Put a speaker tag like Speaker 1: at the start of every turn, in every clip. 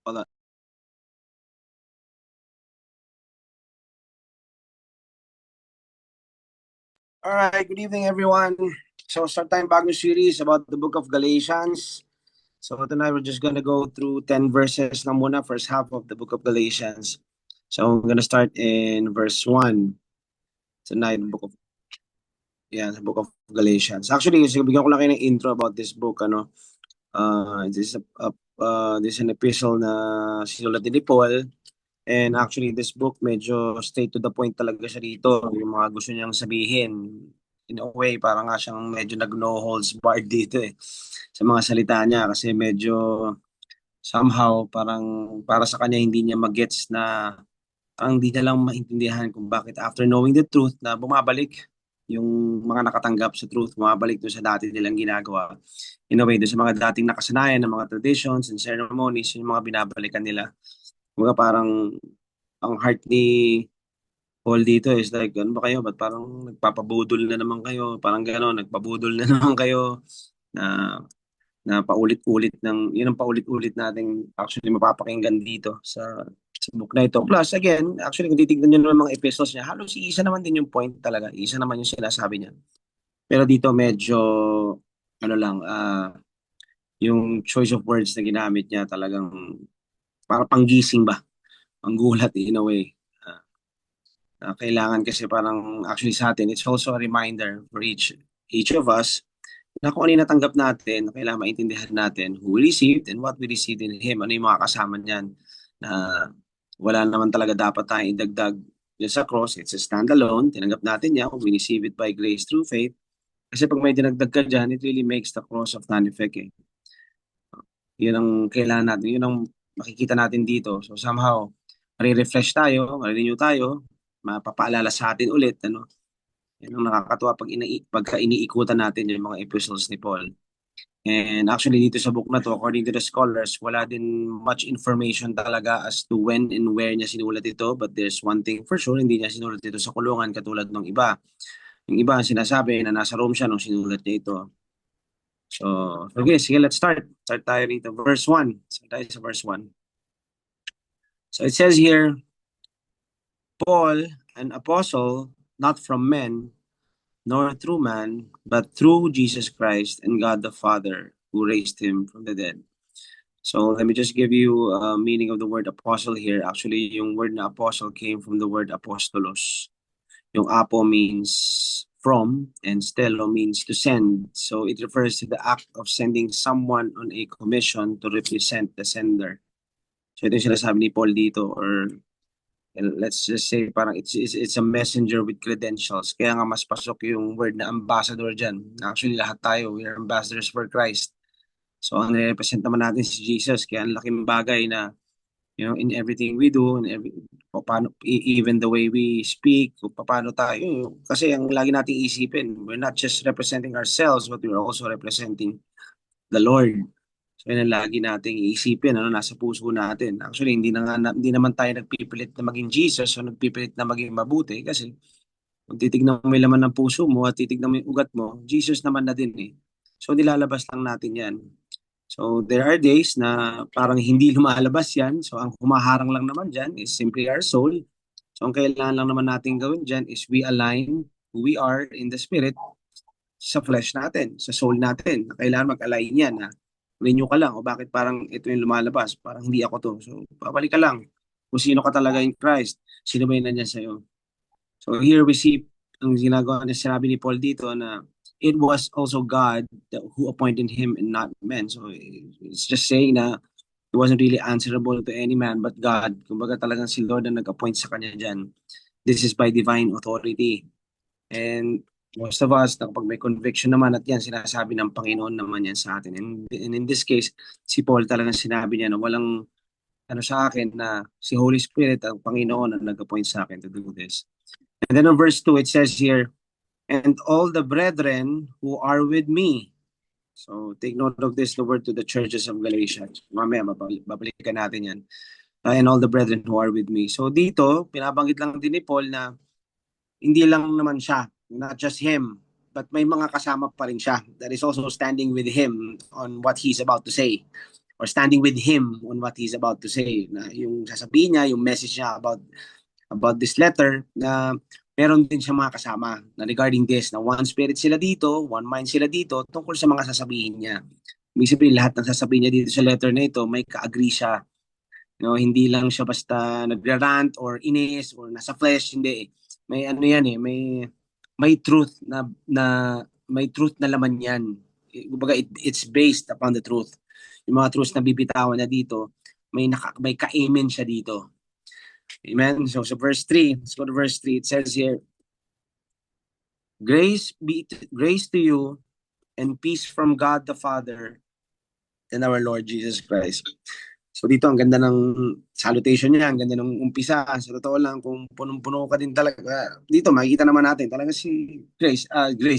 Speaker 1: Hold on. All right, good evening, everyone. So, start tayong bagong series about the book of Galatians. So, tonight we're just gonna go through 10 verses na muna, first half of the book of Galatians. So, I'm gonna start in verse 1 tonight, the book of Galatians. Actually, bigyan ko lang kayo ng intro about this book, ano. This is an epistle na sinulat ni Paul. And actually, this book, medyo straight to the point talaga siya dito. Yung mga gusto niyang sabihin. In a way, parang nga siyang medyo nag-no holds barred dito sa mga salita niya. Kasi medyo somehow, parang para sa kanya, hindi niya magets na parang hindi niya lang maintindihan kung bakit after knowing the truth na bumabalik yung mga nakatanggap sa truth, bumabalik doon sa dati nilang ginagawa. In a way, doon sa mga dating nakasanayan ng mga traditions and ceremonies, yung mga binabalikan nila. Mga parang ang heart ni Paul dito is like, ano ba kayo? Ba't parang nagpapabudol na naman kayo? Parang gano'n, nagpabudol na naman kayo na na paulit-ulit yun ang paulit-ulit nating actually mapapakinggan dito sa book na ito. Plus, again, actually, kung titignan nyo naman mga epistles niya, halos isa naman din yung point talaga. Isa naman yung sinasabi niya. Pero dito medyo, ano lang, yung choice of words na ginamit niya talagang para panggising ba? Ang gulat in a way. Kailangan kasi parang actually sa atin, it's also a reminder for each of us na kung ano yung natanggap natin, na kailangan maintindihan natin who we received and what we received in Him. Ano yung mga kasama niyan na wala naman talaga dapat tayong idagdag dyan sa cross. It's a standalone. Tinanggap natin yan. We receive it by grace through faith. Kasi pag may dinagdag ka dyan, it really makes the cross of none effect eh. Yun ang kailangan natin. Yun ang makikita natin dito. So somehow, refresh tayo, renew tayo, mapapaalala sa atin ulit, ano? Yan ang nakakatuwa pagka iniikutan natin yung mga epistles ni Paul. And actually dito sa book na to, according to the scholars, wala din much information talaga as to when and where niya sinulat ito. But there's one thing for sure, hindi niya sinulat ito sa kulungan katulad ng iba. Yung iba ang sinasabi na nasa Rome siya nung sinulat niya ito. So, okay, sige, let's start. Start tayo rito. Verse 1. Start tayo sa verse 1. So it says here, Paul, an apostle, not from men, nor through man, but through Jesus Christ and God the Father, who raised him from the dead. So let me just give you a meaning of the word apostle here. Actually, yung word na apostle came from the word apostolos. Yung apo means from and stelo means to send. So it refers to the act of sending someone on a commission to represent the sender. So ito yung sinasabi ni Paul dito, or let's just say parang it's a messenger with credentials. Kaya nga mas pasok yung word na ambassador dyan. Actually, lahat tayo, we are ambassadors for Christ. So, ang represent naman natin si Jesus. Kaya ang laking bagay na, in everything we do, even the way we speak, paano tayo. Kasi ang lagi nating isipin, we're not just representing ourselves, but we're also representing the Lord. So, yun ang lagi nating iisipin, nasa puso natin. Actually, hindi naman tayo nagpipilit na maging Jesus o nagpipilit na maging mabuti kasi kung titignan mo yung laman ng puso mo at titignan mo yung ugat mo, Jesus naman na din eh. So, nilalabas lang natin yan. So, there are days na parang hindi lumalabas yan. So, ang humaharang lang naman dyan is simply our soul. So, ang kailangan lang naman natin gawin dyan is we align who we are in the spirit sa flesh natin, sa soul natin. Kailangan mag-align yan na renew ka lang o bakit parang ito yung lumalabas, parang hindi ako to. So, babalik ka lang kung sino ka talaga in Christ, sino ba yun nandiyan sa'yo. So, here we see ang ginagawa na sinabi ni Paul dito na it was also God who appointed him and not men. So, it's just saying na it wasn't really answerable to any man but God. Kumbaga talagang si Lord na nag-appoint sa kanya dyan. This is by divine authority. And most of us, kapag may conviction naman at yan, sinasabi ng Panginoon naman yan sa atin. And in this case, si Paul talagang sinabi niya na walang sa akin na si Holy Spirit ang Panginoon ang nag-appoint sa akin to do this. And then in verse 2, it says here, and all the brethren who are with me. So take note of this, the word to the churches of Galatia. Mamaya, babalikan natin yan. And all the brethren who are with me. So dito, pinabanggit lang din ni Paul na hindi lang naman siya, not just him, but may mga kasama pa rin siya that is also standing with him on what he's about to say. or standing with him on what he's about to say. Na yung sasabihin niya, yung message niya about this letter, na meron din siya mga kasama na regarding this, na one spirit sila dito, one mind sila dito, tungkol sa mga sasabihin niya. Ibig sabihin, lahat ng sasabihin niya dito sa letter na ito, may ka-agree siya. Hindi lang siya basta nagra-rant or inis or nasa flesh, hindi. May ano yan eh, may truth na may truth na laman yan. Kumbaga, it's based upon the truth. Yung mga truths na bibitawan niya dito, may ka-amen siya dito. Amen. So verse 3, let's go to verse 3. It says here, grace to you and peace from God the Father and our Lord Jesus Christ. So dito, ang ganda ng salutation niya, ang ganda ng umpisa. Sa totoo lang, kung punong-puno ka din talaga, dito makikita naman natin, talaga si Grace,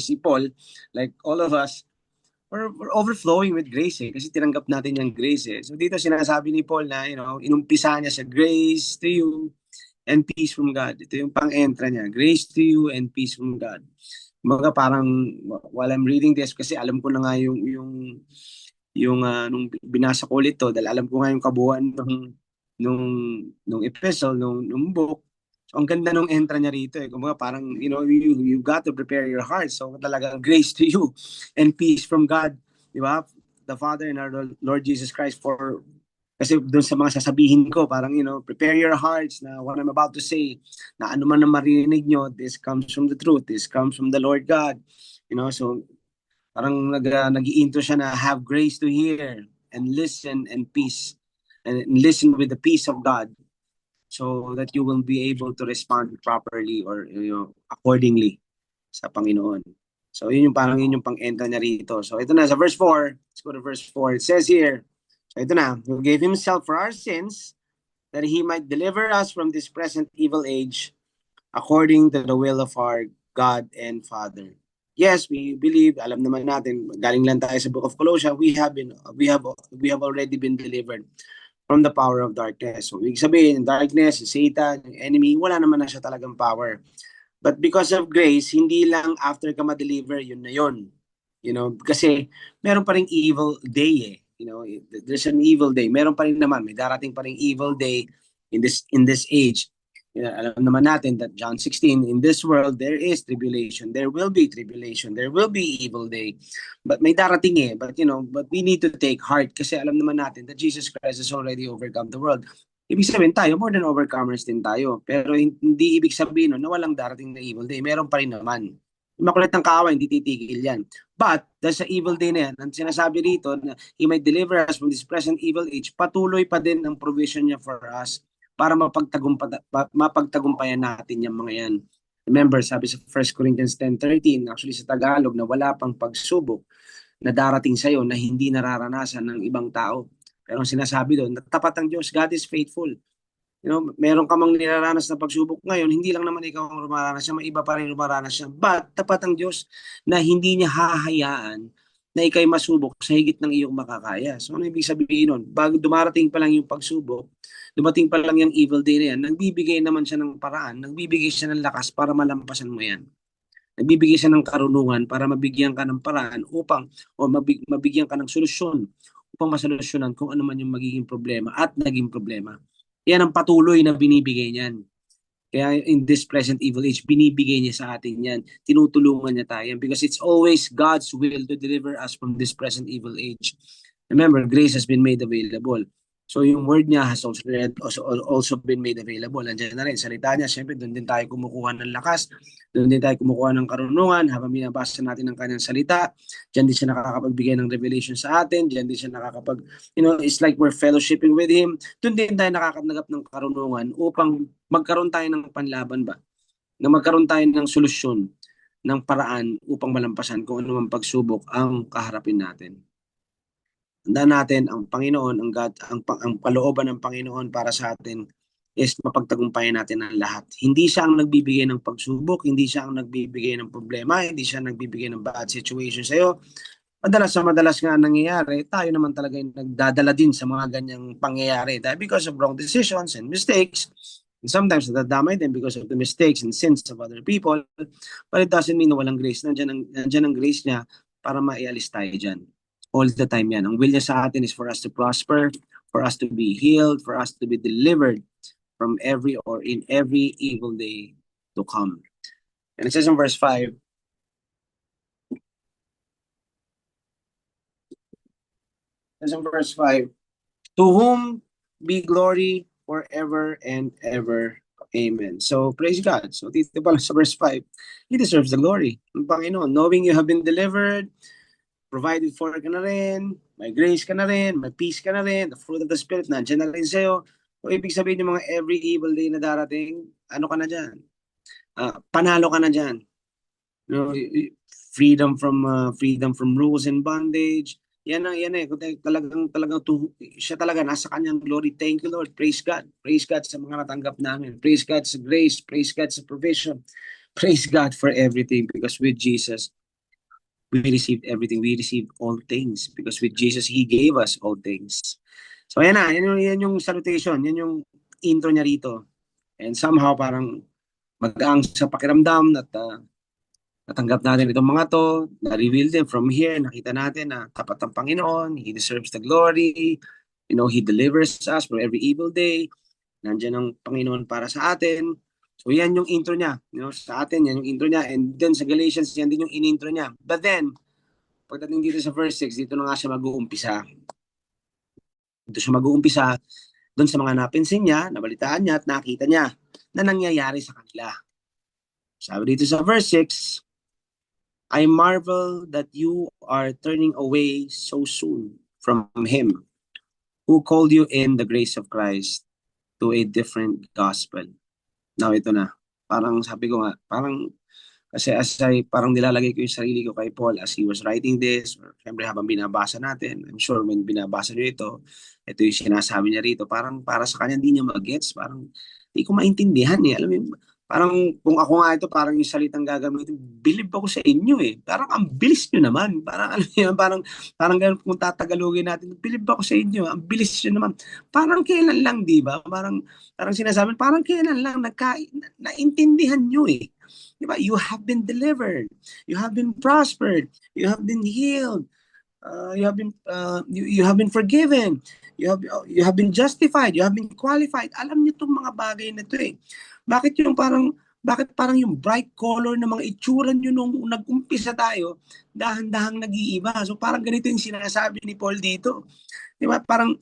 Speaker 1: si Paul, like all of us, we're overflowing with grace eh, kasi tinanggap natin yung grace eh. So dito sinasabi ni Paul na, inumpisa niya sa grace to you and peace from God. Ito yung pang-entra niya, grace to you and peace from God. Mga parang, while I'm reading this, kasi alam ko na nga yung nung binasa ko ulit to, dahil alam ko nga yung kabuuan nung epistle, nung book. So, ang ganda nung entra niya rito eh. Kumbaga parang, you got to prepare your heart. So talaga, grace to you and peace from God. Di ba? The Father and our Lord Jesus Christ kasi doon sa mga sasabihin ko, parang, prepare your hearts na what I'm about to say, na ano man na marinig nyo, this comes from the truth. This comes from the Lord God. So parang nag-iinto siya na have grace to hear and listen and peace and listen with the peace of God so that you will be able to respond properly or accordingly sa Panginoon. So yun yung pang-enta niya rito. So ito na sa verse 4. Let's go to verse 4. It says here, so ito na, who gave himself for our sins that he might deliver us from this present evil age according to the will of our God and Father. Yes, we believe, alam naman natin, galing lang tayo sa book of Colossians, we have already been delivered from the power of darkness. So, ibig sabihin, darkness, Satan, enemy, wala naman na siya talagang power. But because of grace, hindi lang after ka ma-deliver, yun na yun. Kasi meron pa ring evil day eh. There's an evil day. Meron pa rin naman, may darating pa ring evil day in this age. Alam naman natin that John 16, in this world, there is tribulation. There will be tribulation. There will be evil day. But may darating eh. But we need to take heart kasi alam naman natin that Jesus Christ has already overcome the world. Ibig sabihin tayo, more than overcomers din tayo. Pero hindi ibig sabihin na walang darating na evil day. Meron pa rin naman. Makulit ng kaaway, hindi titigil yan. But, dahil sa evil day na yan, ang sinasabi rito na He might deliver us from this present evil age, patuloy pa din ang provision niya for us para mapagtagumpayan natin yung mga yan. Remember, sabi sa 1 Corinthians 10:13, actually sa Tagalog, na wala pang pagsubok na darating sa'yo na hindi nararanasan ng ibang tao. Pero ang sinasabi doon, tapat ang Diyos, God is faithful. Meron ka mang niraranas na pagsubok ngayon, hindi lang naman ikaw ang rumaranas siya, may iba pa rin rumaranas siya. But tapat ang Diyos na hindi niya hahayaan na ikay masubok sa higit ng iyong makakaya. So ano ibig sabihin nun? Bago dumarating pa lang yung pagsubok, dumating pa lang yung evil day na yan, nagbibigay naman siya ng paraan, nagbibigay siya ng lakas para malampasan mo yan. Nagbibigay siya ng karunungan para mabigyan ka ng paraan mabigyan ka ng solusyon upang masolusyonan kung ano man yung magiging problema at naging problema. Yan ang patuloy na binibigay niyan. Kaya in this present evil age, binibigay niya sa atin yan. Tinutulungan niya tayo. Because it's always God's will to deliver us from this present evil age. Remember, grace has been made available. So yung word niya has also been made available. Andiyan na rin, salita niya, siyempre doon din tayo kumukuha ng lakas, doon din tayo kumukuha ng karunungan habang binabasa natin ang kanyang salita. Diyan din siya nakakapagbigay ng revelation sa atin, diyan din siya it's like we're fellowshipping with Him. Doon din tayo nakakatanggap ng karunungan upang magkaroon tayo ng panlaban ba? Na magkaroon tayo ng solusyon, ng paraan upang malampasan kung ano man pagsubok ang kaharapin natin. Tandaan natin, ang Panginoon, ang God, ang kalooban ng Panginoon para sa atin is mapagtagumpayan natin ang lahat. Hindi siya ang nagbibigay ng pagsubok, hindi siya ang nagbibigay ng problema, hindi siya nagbibigay ng bad situation sa iyo. Madalas nga nangyayari, tayo naman talaga yung nagdadala din sa mga ganyang pangyayari. Dahil because of wrong decisions and mistakes, and sometimes nadadamay din because of the mistakes and sins of other people, but it doesn't mean na walang grace. Nandiyan ang grace niya para maialis tayo dyan. All the time yan. Ang will niya sa atin is for us to prosper, for us to be healed, for us to be delivered from every or in every evil day to come. And it says in verse 5, to whom be glory forever and ever. Amen. So, praise God. So, dito pala sa verse 5, He deserves the glory. Ang Panginoon, knowing you have been delivered, provided for ka na rin, may grace ka na rin, may peace ka na rin, the fruit of the Spirit, nandiyan na rin sa'yo. So, ibig sabihin yung mga every evil day na darating, ano ka na dyan? Panalo ka na dyan. You know, freedom from rules and bondage. Yan eh. Talagang siya talaga nasa kanyang glory. Thank you, Lord. Praise God. Praise God sa mga natanggap namin. Praise God sa grace. Praise God sa provision. Praise God for everything, because with Jesus we received everything. We received all things because with Jesus He gave us all things. So yan yung salutation. Yan yung intro niya rito. And somehow parang mag-aang sa pakiramdam at natanggap natin itong mga to, na-reveal din from here, nakita natin na tapat ang Panginoon, He deserves the glory, He delivers us from every evil day, nandiyan ang Panginoon para sa atin. So yan yung intro niya, sa atin, yan yung intro niya, and then sa Galatians, yan din yung in-intro niya. But then, pagdating dito sa verse 6, dito na nga siya mag-uumpisa. Dito siya mag-uumpisa, doon sa mga napinsin niya, nabalitaan niya, at nakita niya, na nangyayari sa kanila. Sabi dito sa verse 6, I marvel that you are turning away so soon from Him who called you in the grace of Christ to a different gospel. Now, ito na. Parang sabi ko nga, kasi parang nilalagay ko yung sarili ko kay Paul as he was writing this, or siyempre habang binabasa natin, I'm sure when binabasa nyo ito yung sinasabi niya rito, parang para sa kanya hindi niya mag-gets, parang hindi ko maintindihan eh. Alam mo, parang kung ako nga ito, parang yung salitang gagamitin, believe ako sa inyo eh. Parang ang bilis nyo naman. Parang alam mo parang ganun kung tatagalogin natin, believe ako sa inyo, ang bilis nyo naman. Parang kailan lang, di ba? Parang sinasabi, parang kailan lang naintindihan nyo eh. Diba? You have been delivered. You have been prospered. You have been healed. You have been forgiven. You have been justified. You have been qualified. Alam niyo itong mga bagay na ito eh. Bakit parang yung bright color ng mga itsura nyo nung nag-umpisa tayo, dahan-dahang nag-iiba. So parang ganito yung sinasabi ni Paul dito. Diba? Parang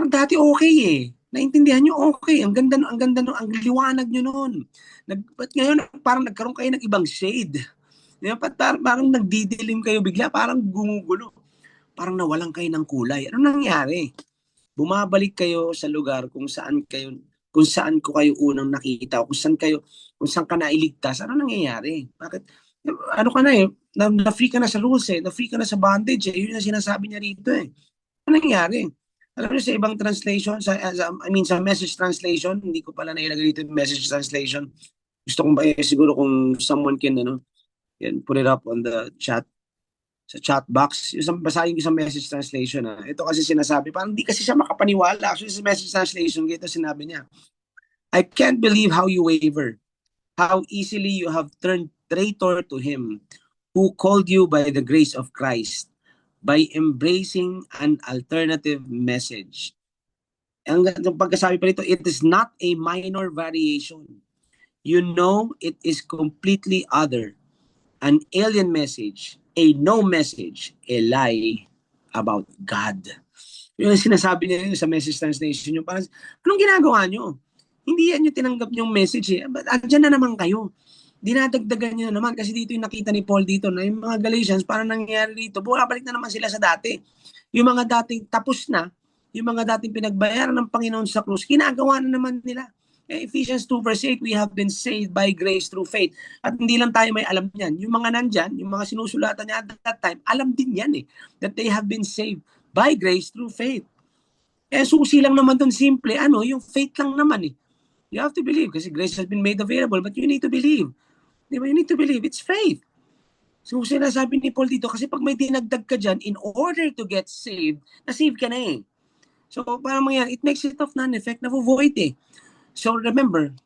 Speaker 1: dati okay eh. Naintindihan nyo, okay. Ang ganda ang liwanag nyo noon. But ngayon, parang nagkaroon kayo ng ibang shade. Diba? Parang nagdidilim kayo bigla, parang gumugulo. Parang nawalan kayo ng kulay. Ano nangyari? Bumabalik kayo sa lugar kung saan ko kayo unang nakita, kung saan ka nailigtas. Ano nangyayari? Bakit? Ano ka na eh? Na-free ka na sa rules eh. Na-free ka na sa bondage eh. Yun ang sinasabi niya rito eh. Ano nangyayari? Alam niyo sa ibang translation, sa message translation, hindi ko pala nailagay dito yung message translation. Gusto kong siguro kung someone can, put it up on the chat, sa chat box. Basahin ko sa message translation. Ito kasi sinasabi, parang hindi kasi siya makapaniwala. Actually, sa message translation, ito sinabi niya, I can't believe how you waver, how easily you have turned traitor to Him who called you by the grace of Christ, by embracing an alternative message. Ang pagkasabi pa rito, it is not a minor variation. You know it is completely other. An alien message, a no message, a lie about God. Yung sinasabi niya sa message translation, yung parang, anong ginagawa nyo? Hindi yan yung tinanggap yung message eh. But andyan na naman kayo. Dinadagdagan nyo na naman kasi dito yung nakita ni Paul dito na yung mga Galatians, parang nangyayari dito, bumabalik na naman sila sa dati. Yung mga dating tapos na, yung mga dating pinagbayaran ng Panginoon sa krus, ginagawa na naman nila. Ephesians 2 verse 8, we have been saved by grace through faith. At hindi lang tayo may alam yan. Yung mga nandyan, yung mga sinusulatan niya at that time, alam din yan eh, that they have been saved by grace through faith. Susi lang naman dun, simple, yung faith lang naman eh. You have to believe kasi grace has been made available, but you need to believe. Di ba? You need to believe. It's faith. So sinasabi ni Paul dito, kasi pag may dinagdag ka dyan, in order to get saved, na-save ka na eh. So parang mangyari, it makes it of non-effect, na void eh. So remember,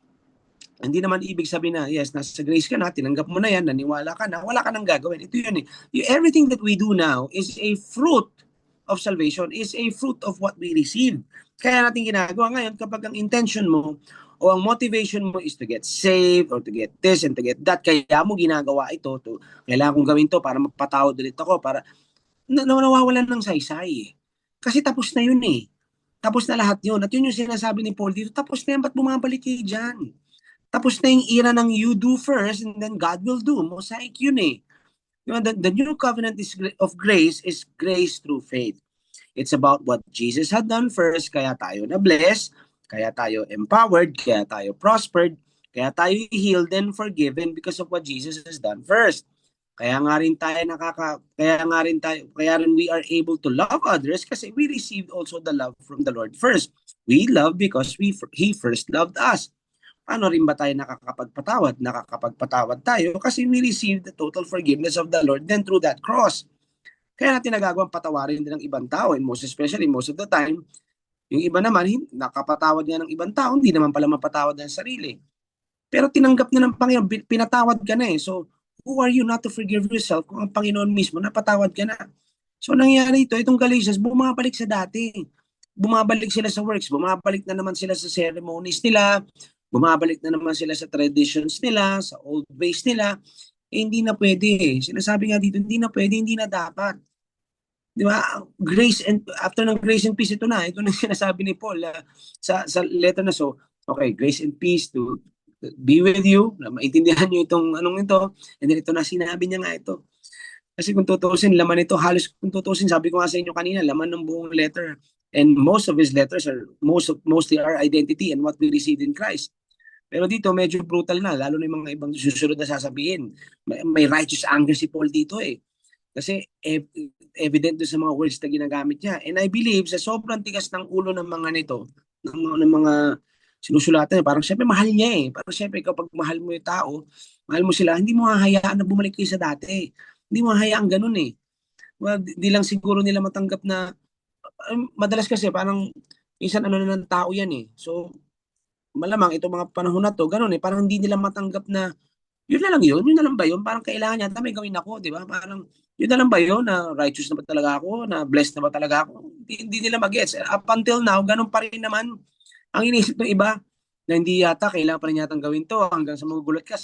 Speaker 1: Hindi naman ibig sabihin na, yes, nasa grace ka na, tinanggap mo na yan, naniwala ka na, wala ka nang gagawin. Ito yun eh. Everything that we do now is a fruit of salvation, is a fruit of what we receive. Kaya natin ginagawa ngayon kapag ang intention mo o ang motivation mo is to get saved or to get this and to get that, kaya mo ginagawa ito, kailangan kong gawin to para magpatawad ulit ako, para nawawalan ng saysay eh. Kasi tapos na yun eh. Tapos na lahat yun. At yun yung sinasabi ni Paul dito, tapos na yan, ba't bumabalik kayo dyan? Tapos na yung era ng you do first and then God will do. Mosaic yun eh. You know, the new covenant of grace is grace through faith. It's about what Jesus had done first, kaya tayo na-bless, kaya tayo empowered, kaya tayo prospered, kaya tayo healed and forgiven because of what Jesus has done first. Kaya kaya rin we are able to love others kasi we received also the love from the Lord first. We love because He first loved us. Paano rin ba tayo nakakapagpatawad? Nakakapagpatawad tayo kasi we received the total forgiveness of the Lord then through that cross. Kaya natin nagagawang patawarin din ng ibang tao, and most especially, most of the time, yung iba naman, nakapatawad nga ng ibang tao, hindi naman pala mapatawad ng sarili. Pero tinanggap na ng Panginoon, pinatawad ka na eh. So, who are you not to forgive yourself kung ang Panginoon mismo, napatawad ka na? So, nangyari ito, itong Galatians, bumabalik sa dati. Bumabalik sila sa works, bumabalik na naman sila sa ceremonies nila, bumabalik na naman sila sa traditions nila, sa old ways nila. Hindi na pwede eh. Sinasabi nga dito, hindi na pwede, hindi na dapat. Di ba? Grace and after ng grace and peace, ito na sinasabi ni Paul sa letter na. So, okay, grace and peace to be with you, na maintindihan niyo itong anong ito, and then ito na sinabi niya nga ito. Kasi kung tutuusin, laman ito, halos kung tutuusin, sabi ko nga sa inyo kanina, laman ng buong letter. And most of his letters are mostly our identity and what we receive in Christ. Pero dito medyo brutal na, lalo na yung mga ibang susunod na sasabihin. May righteous anger si Paul dito eh. Kasi evident doon sa mga words na ginagamit niya. And I believe sa sobrang tigas ng ulo ng mga nito, ng mga sinusulatan niya, parang syempre mahal niya eh. Parang syempre kapag mahal mo yung tao, mahal mo sila, hindi mo hahayaan na bumalik kayo sa dati. Hindi mo hahayaan ganun eh. Well, di lang siguro nila matanggap na, madalas kasi parang minsan ano na ng tao yan eh. So, malamang itong mga panahon na to, ganun eh, parang hindi nila matanggap na yun na lang yun na lang ba yun? Parang kailangan yata may gawin ako, di ba? Parang yun na lang ba yun? Na righteous na ba talaga ako? Na blessed na ba talaga ako? Hindi nila mag-gets. Up until now, ganun pa rin naman ang iniisip ng iba na hindi yata, kailangan pa rin yatang gawin to hanggang sa magugulat ka.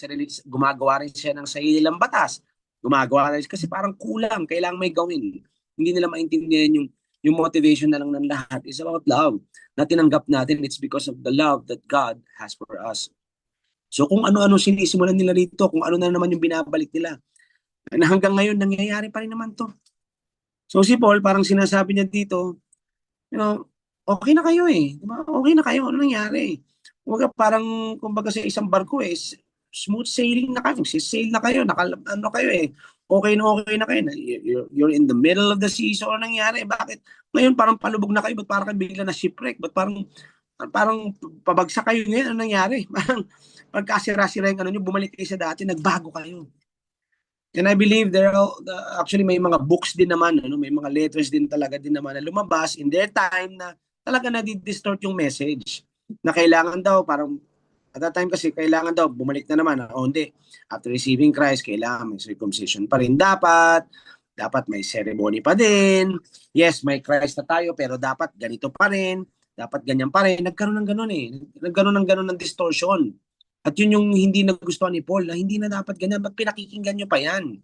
Speaker 1: Gumagawa rin siya ng sarili nilang batas. Gumagawa rin kasi parang kulang, kailangan may gawin. Hindi nila maintindihan yung motivation na lang ng lahat is about love. Na tinanggap natin, it's because of the love that God has for us. So kung ano-ano sinisimulan nila rito, kung ano na naman yung binabalik nila, na hanggang ngayon nangyayari pa rin naman to. So si Paul, parang sinasabi niya dito, okay na kayo eh. Diba? Okay na kayo, ano nangyari? Huwag parang, kumbaga sa isang barko eh, smooth sailing na kayo, sail na kayo, ano kayo eh, okay na kayo. You're in the middle of the sea, so ano nangyari? Bakit? Ngayon parang palubog na kayo, ba't parang bigla na shipwreck? Ba't parang pabagsak kayo ngayon, ano nangyari? Parang pagkasira-sira yung ano nyo, bumalik kayo sa dati, nagbago kayo. And I believe actually may mga books din naman, may mga letters din talaga din naman na lumabas in their time na talaga na-distort yung message. Na kailangan daw, parang at that time kasi kailangan daw, bumalik na naman. Hindi. After receiving Christ, kailangan may circumcision pa rin dapat may ceremony pa din. Yes, may Christ na tayo, pero dapat ganito pa rin. Dapat ganyan pa rin. Nagkaroon ng ganun eh. Nagkaroon ng distortion. At yun yung hindi nagustuhan ni Paul, na hindi na dapat ganyan. Ba't pinakikinggan nyo pa yan?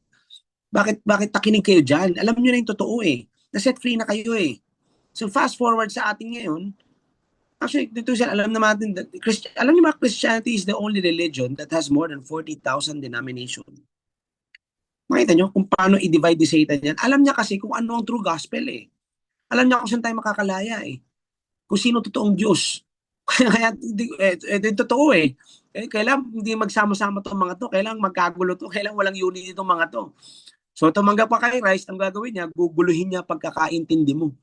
Speaker 1: Bakit takinig kayo dyan? Alam nyo na yung totoo eh. Na-set free na kayo eh. So fast forward sa atin ngayon, actually, dito siya, alam naman natin, alam niyo ba, Christianity is the only religion that has more than 40,000 denominations. Makita nyo kung paano i-divide ni Satan yan. Alam niya kasi kung ano ang true gospel eh. Alam niya kung saan tayo makakalaya eh. Kung sino totoong Diyos. Kaya, ito totoo eh. Kailangan hindi magsama-sama itong mga to. Kailangan magkagulo to. Kailangan walang unity itong mga to. So, tumanggap pa kay Christ, ang gagawin niya, guguluhin niya pagkakaintindi mo.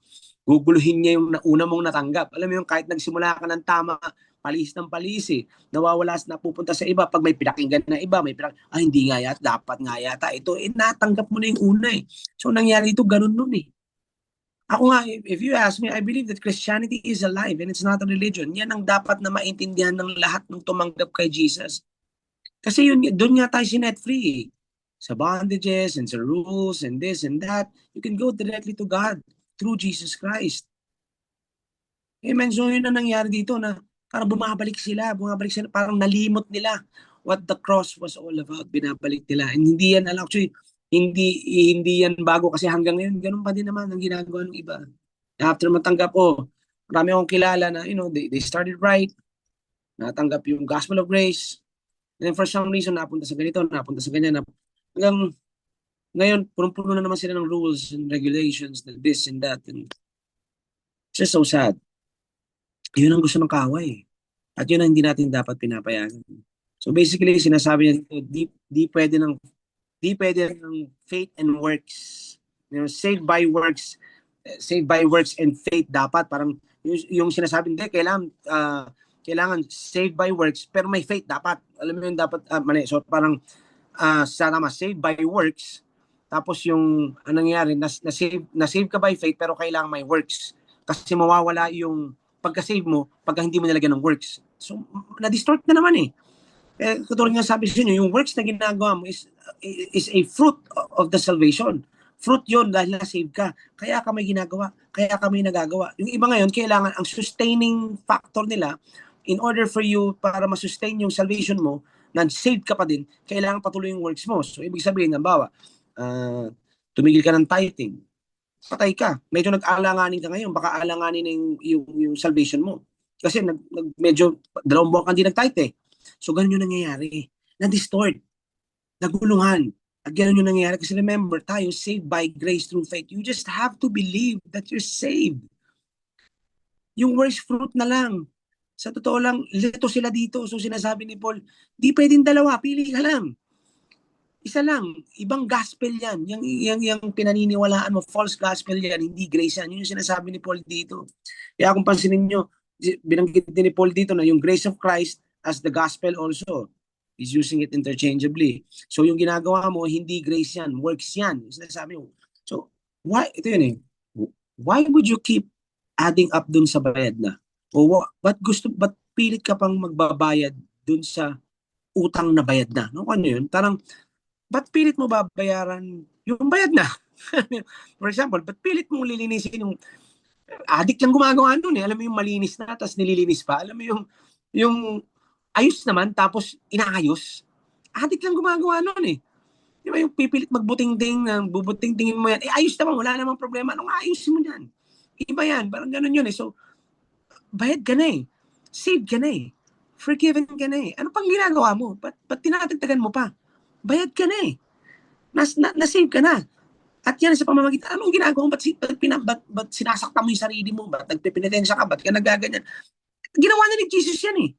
Speaker 1: Guguluhin niya yung una mong natanggap. Alam mo yung kahit nagsimula ka ng tama, palis ng palis eh. Nawawala na pupunta sa iba. Pag may pinakinggan na iba, hindi nga yata, dapat nga yata. Ito, natanggap mo na yung una eh. So, nangyari ito, ganun nun eh. Ako nga, if you ask me, I believe that Christianity is alive and it's not a religion. Yan ang dapat na maintindihan ng lahat ng tumanggap kay Jesus. Kasi yun, doon nga tayo sinet free eh. Sa bondages and sa rules and this and that. You can go directly to God through Jesus Christ. Amen. So yun ang nangyari dito na parang bumabalik sila, parang nalimot nila what the cross was all about. Binabalik nila. And hindi yan, actually, hindi yan bago kasi hanggang ngayon, ganun pa din naman ang ginagawa ng iba. After matanggap, marami akong kilala na, they started right, natanggap yung gospel of grace, and then for some reason, napunta sa ganito, napunta sa ganyan, hanggang ngayon, punong-puno na naman sila ng rules and regulations, and this and that, and it's just so sad. Yun ang gusto ng kaway. At yun ang hindi natin dapat pinapayagan. So basically, sinasabi niya, di pwede ng faith and works. Saved by works and faith dapat. Parang yung sinasabi, hindi, kailangan saved by works, pero may faith dapat. Alam mo yun, dapat, mali. So parang, saved by works, tapos yung, anong nangyari, na-save ka by faith, pero kailangan may works. Kasi mawawala yung pagka-save mo, pagka hindi mo nilagyan ng works. So, na-distort na naman eh. Katulad nga sabi sa inyo, yung works na ginagawa mo is a fruit of the salvation. Fruit yon dahil na-save ka. Kaya ka may ginagawa. Kaya ka may nagagawa. Yung iba ngayon, kailangan ang sustaining factor nila, in order for you, para masustain yung salvation mo, na-save ka pa din, kailangan patuloy yung works mo. So, ibig sabihin, bawa, tumigil ka ng tithing, patay ka. Medyo nag-alanganin ka ngayon, baka alanganin na yung salvation mo. Kasi medyo 2 buwan ka hindi nag-tithe eh. So, ganun yung nangyayari. Na-distort. Nagulungan. At ganun yung nangyayari. Kasi remember, tayo saved by grace through faith. You just have to believe that you're saved. Yung worst fruit na lang. Sa totoo lang, lito sila dito. So, sinasabi ni Paul, di pwedeng dalawa, pili ka lang. Isa lang, ibang gospel yan. Yung pinaniniwalaan mo, false gospel yan, hindi grace yan. Yun yung sinasabi ni Paul dito. Kaya kung pansinin nyo, binanggit din ni Paul dito na yung grace of Christ as the gospel also. He's using it interchangeably. So yung ginagawa mo, hindi grace yan, works yan. Yung sinasabi mo. So, ito yun eh. Why would you keep adding up dun sa bayad na? O ba't pilit ka pang magbabayad dun sa utang na bayad na? No? Ano yun? Parang, ba't pilit mo babayaran yung bayad na? For example, ba't pilit mong lilinisin yung addict lang gumagawa nun eh. Alam mo yung malinis na, tapos nililinis pa. Alam mo yung ayos naman, tapos inaayos. Addict lang gumagawa nun eh. Di ba yung pipilit magbuting-ting, bubuting-tingin mo yan, ayos naman, wala namang problema. Anong ayusin mo yan? Iba yan, parang ganun yun eh. So, bayad ka na eh. Saved ka na eh. Forgiven ka na eh. Ano pang ginagawa mo? Ba't tinatagtagan mo pa? Bayad ka na eh. Na-save ka na. At yan sa pamamagitan, anong ginagawa mo? Ba't sinasaktan mo yung sarili mo? Ba't nagpipinitensya ka? Ba't ka nagaganyan? Ginawa na ni Jesus yan eh.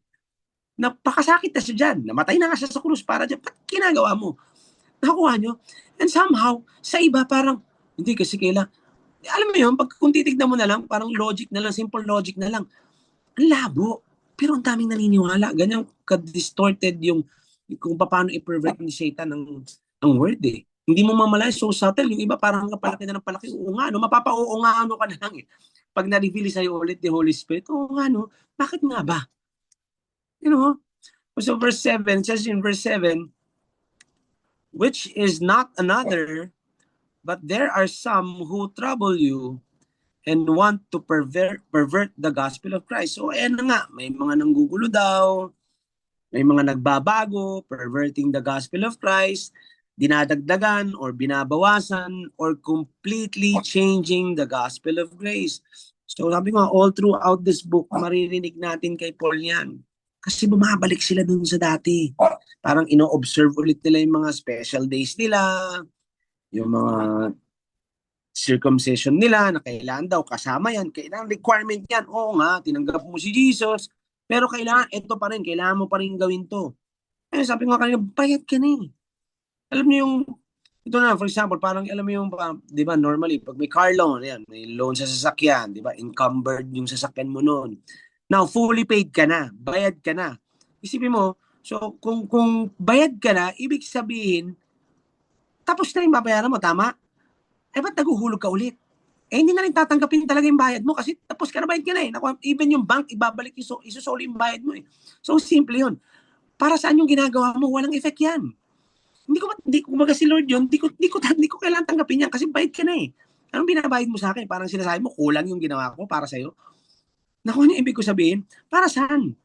Speaker 1: Napakasakit na siya dyan. Namatay na nga siya sa krus para dyan. Ba't ginagawa mo? Nakuha nyo? And somehow, sa iba parang, hindi kasi alam mo yun, kung titignan mo na lang, parang logic na lang, simple logic na lang. Ang labo. Pero ang daming naniniwala. Ganyan ka-distorted yung kung paano i-pervert ni Satan ang word eh. Hindi mo mamalay, so subtle. Yung iba parang kapalaki na ng palaki. Oo nga, no? Mapapa-oo nga, ano ka na lang eh. Pag na-reveal sa'yo ulit the Holy Spirit, oo nga, no? Bakit nga ba? You know? So verse 7, it says in verse 7, which is not another, but there are some who trouble you and want to pervert the gospel of Christ. So ayan na nga, may mga nanggugulo daw, may mga nagbabago, perverting the gospel of Christ, dinadagdagan or binabawasan or completely changing the gospel of grace. So sabi ko, all throughout this book, maririnig natin kay Paul yan. Kasi bumabalik sila dun sa dati. Parang ino-observe ulit nila yung mga special days nila, yung mga circumcision nila na kailangan daw kasama yan, kailangan requirement yan. Oo nga, tinanggap mo si Jesus, pero kailangan, ito pa rin, kailangan mo pa rin gawin to. Eh, sabi ko kanina, bayad ka na eh. Alam niyo yung, ito na, for example, parang alam mo yung, di ba, normally, pag may car loan, yan, may loan sa sasakyan, di ba, encumbered yung sasakyan mo noon. Now, fully paid ka na, bayad ka na. Isipin mo, so kung bayad ka na, ibig sabihin, tapos na yung babayaran mo, tama? Eh, ba't naguhulog ka ulit? hindi na rin tatanggapin talaga yung bayad mo kasi tapos ka na, bayad ka na eh. Even yung bank, ibabalik, isusoli yung bayad mo eh. So, simple yun. Para saan yung ginagawa mo? Walang effect yan. Kumbaga si Lord yun, hindi ko kailangan tanggapin yan kasi bayad ka na eh. Anong binabayad mo sa akin? Parang sinasabi mo, kulang yung ginawa ko para sa'yo. Naku, ano yung ibig ko sabihin? Para saan?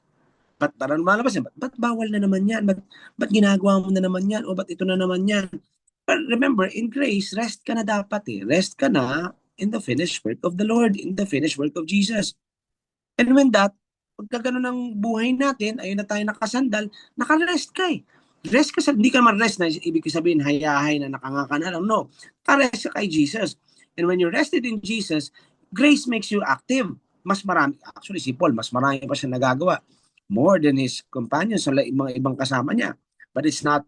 Speaker 1: Para lumalabas yan? Ba't bawal na naman yan? Ba't ginagawa mo na naman yan? O ba't ito na naman yan? But remember, in grace, rest ka na dapat eh. Rest ka na in the finished work of the Lord, in the finished work of Jesus. And when that, pagka ganun ang buhay natin, ayun na tayo nakasandal, nakarest ka eh. Rest ka hindi ka man rest na ibig sabihin hayahay na nakangaka na lang. No, ka-rest ka kay Jesus. And when you're rested in Jesus, grace makes you active. Mas marami, actually si Paul, mas marami pa siya nagagawa. More than his companions sa mga ibang kasama niya. But it's not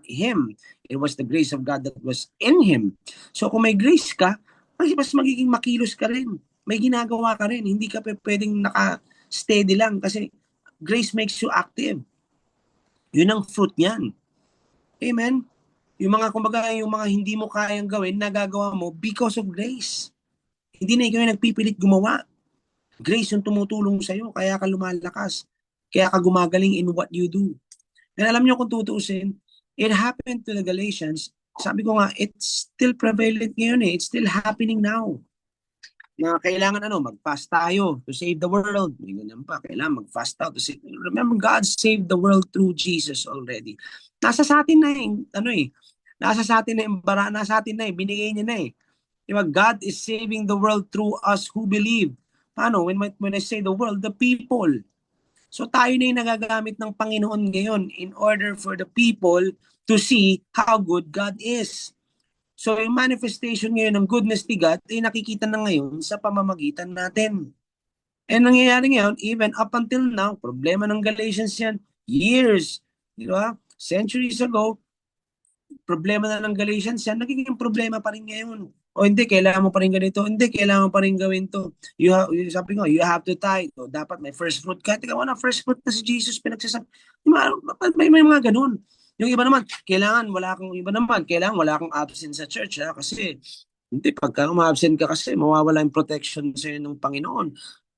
Speaker 1: him. It was the grace of God that was in him. So kung may grace ka, mas magiging makilos ka rin. May ginagawa ka rin. Hindi ka pwedeng naka-steady lang kasi grace makes you active. Yun ang fruit niyan. Amen? Yung mga hindi mo kayang gawin, nagagawa mo because of grace. Hindi na ikaw yung nagpipilit gumawa. Grace yung tumutulong sa'yo, kaya ka lumalakas. Kaya ka gumagaling in what you do. And alam niyo kung tutuusin, it happened to the Galatians. Sabi ko nga, it's still prevalent ngayon eh. It's still happening now. Na kailangan mag-fast tayo to save the world. May ganyan pa, kailangan mag-fast tayo to save. Remember, God saved the world through Jesus already. Nasa sa atin na nasa sa atin na nasa atin na binigay niya na eh. Diba? God is saving the world through us who believe. Paano? When I say the world, the people. So tayo na yung nagagamit ng Panginoon ngayon in order for the people to see how good God is. So yung manifestation ngayon ng goodness ni God ay nakikita na ngayon sa pamamagitan natin. And nangyayari ngayon, even up until now, problema ng Galatians yan, years, di ba? Centuries ago, problema na ng Galatians yan, nagiging problema pa rin ngayon. O hindi, kailangan mo pa rin ganito. Hindi, kailangan mo pa rin gawin to. Sabi ko, you have to tithe. O, dapat may first fruit. Kahit ikaw na first fruit na si Jesus pinagsasabi. May mga ganun. Yung iba naman, kailangan wala kang absent sa church ha? Kasi hindi, pagka umabsent ka kasi, mawawala yung protection sa'yo ng Panginoon.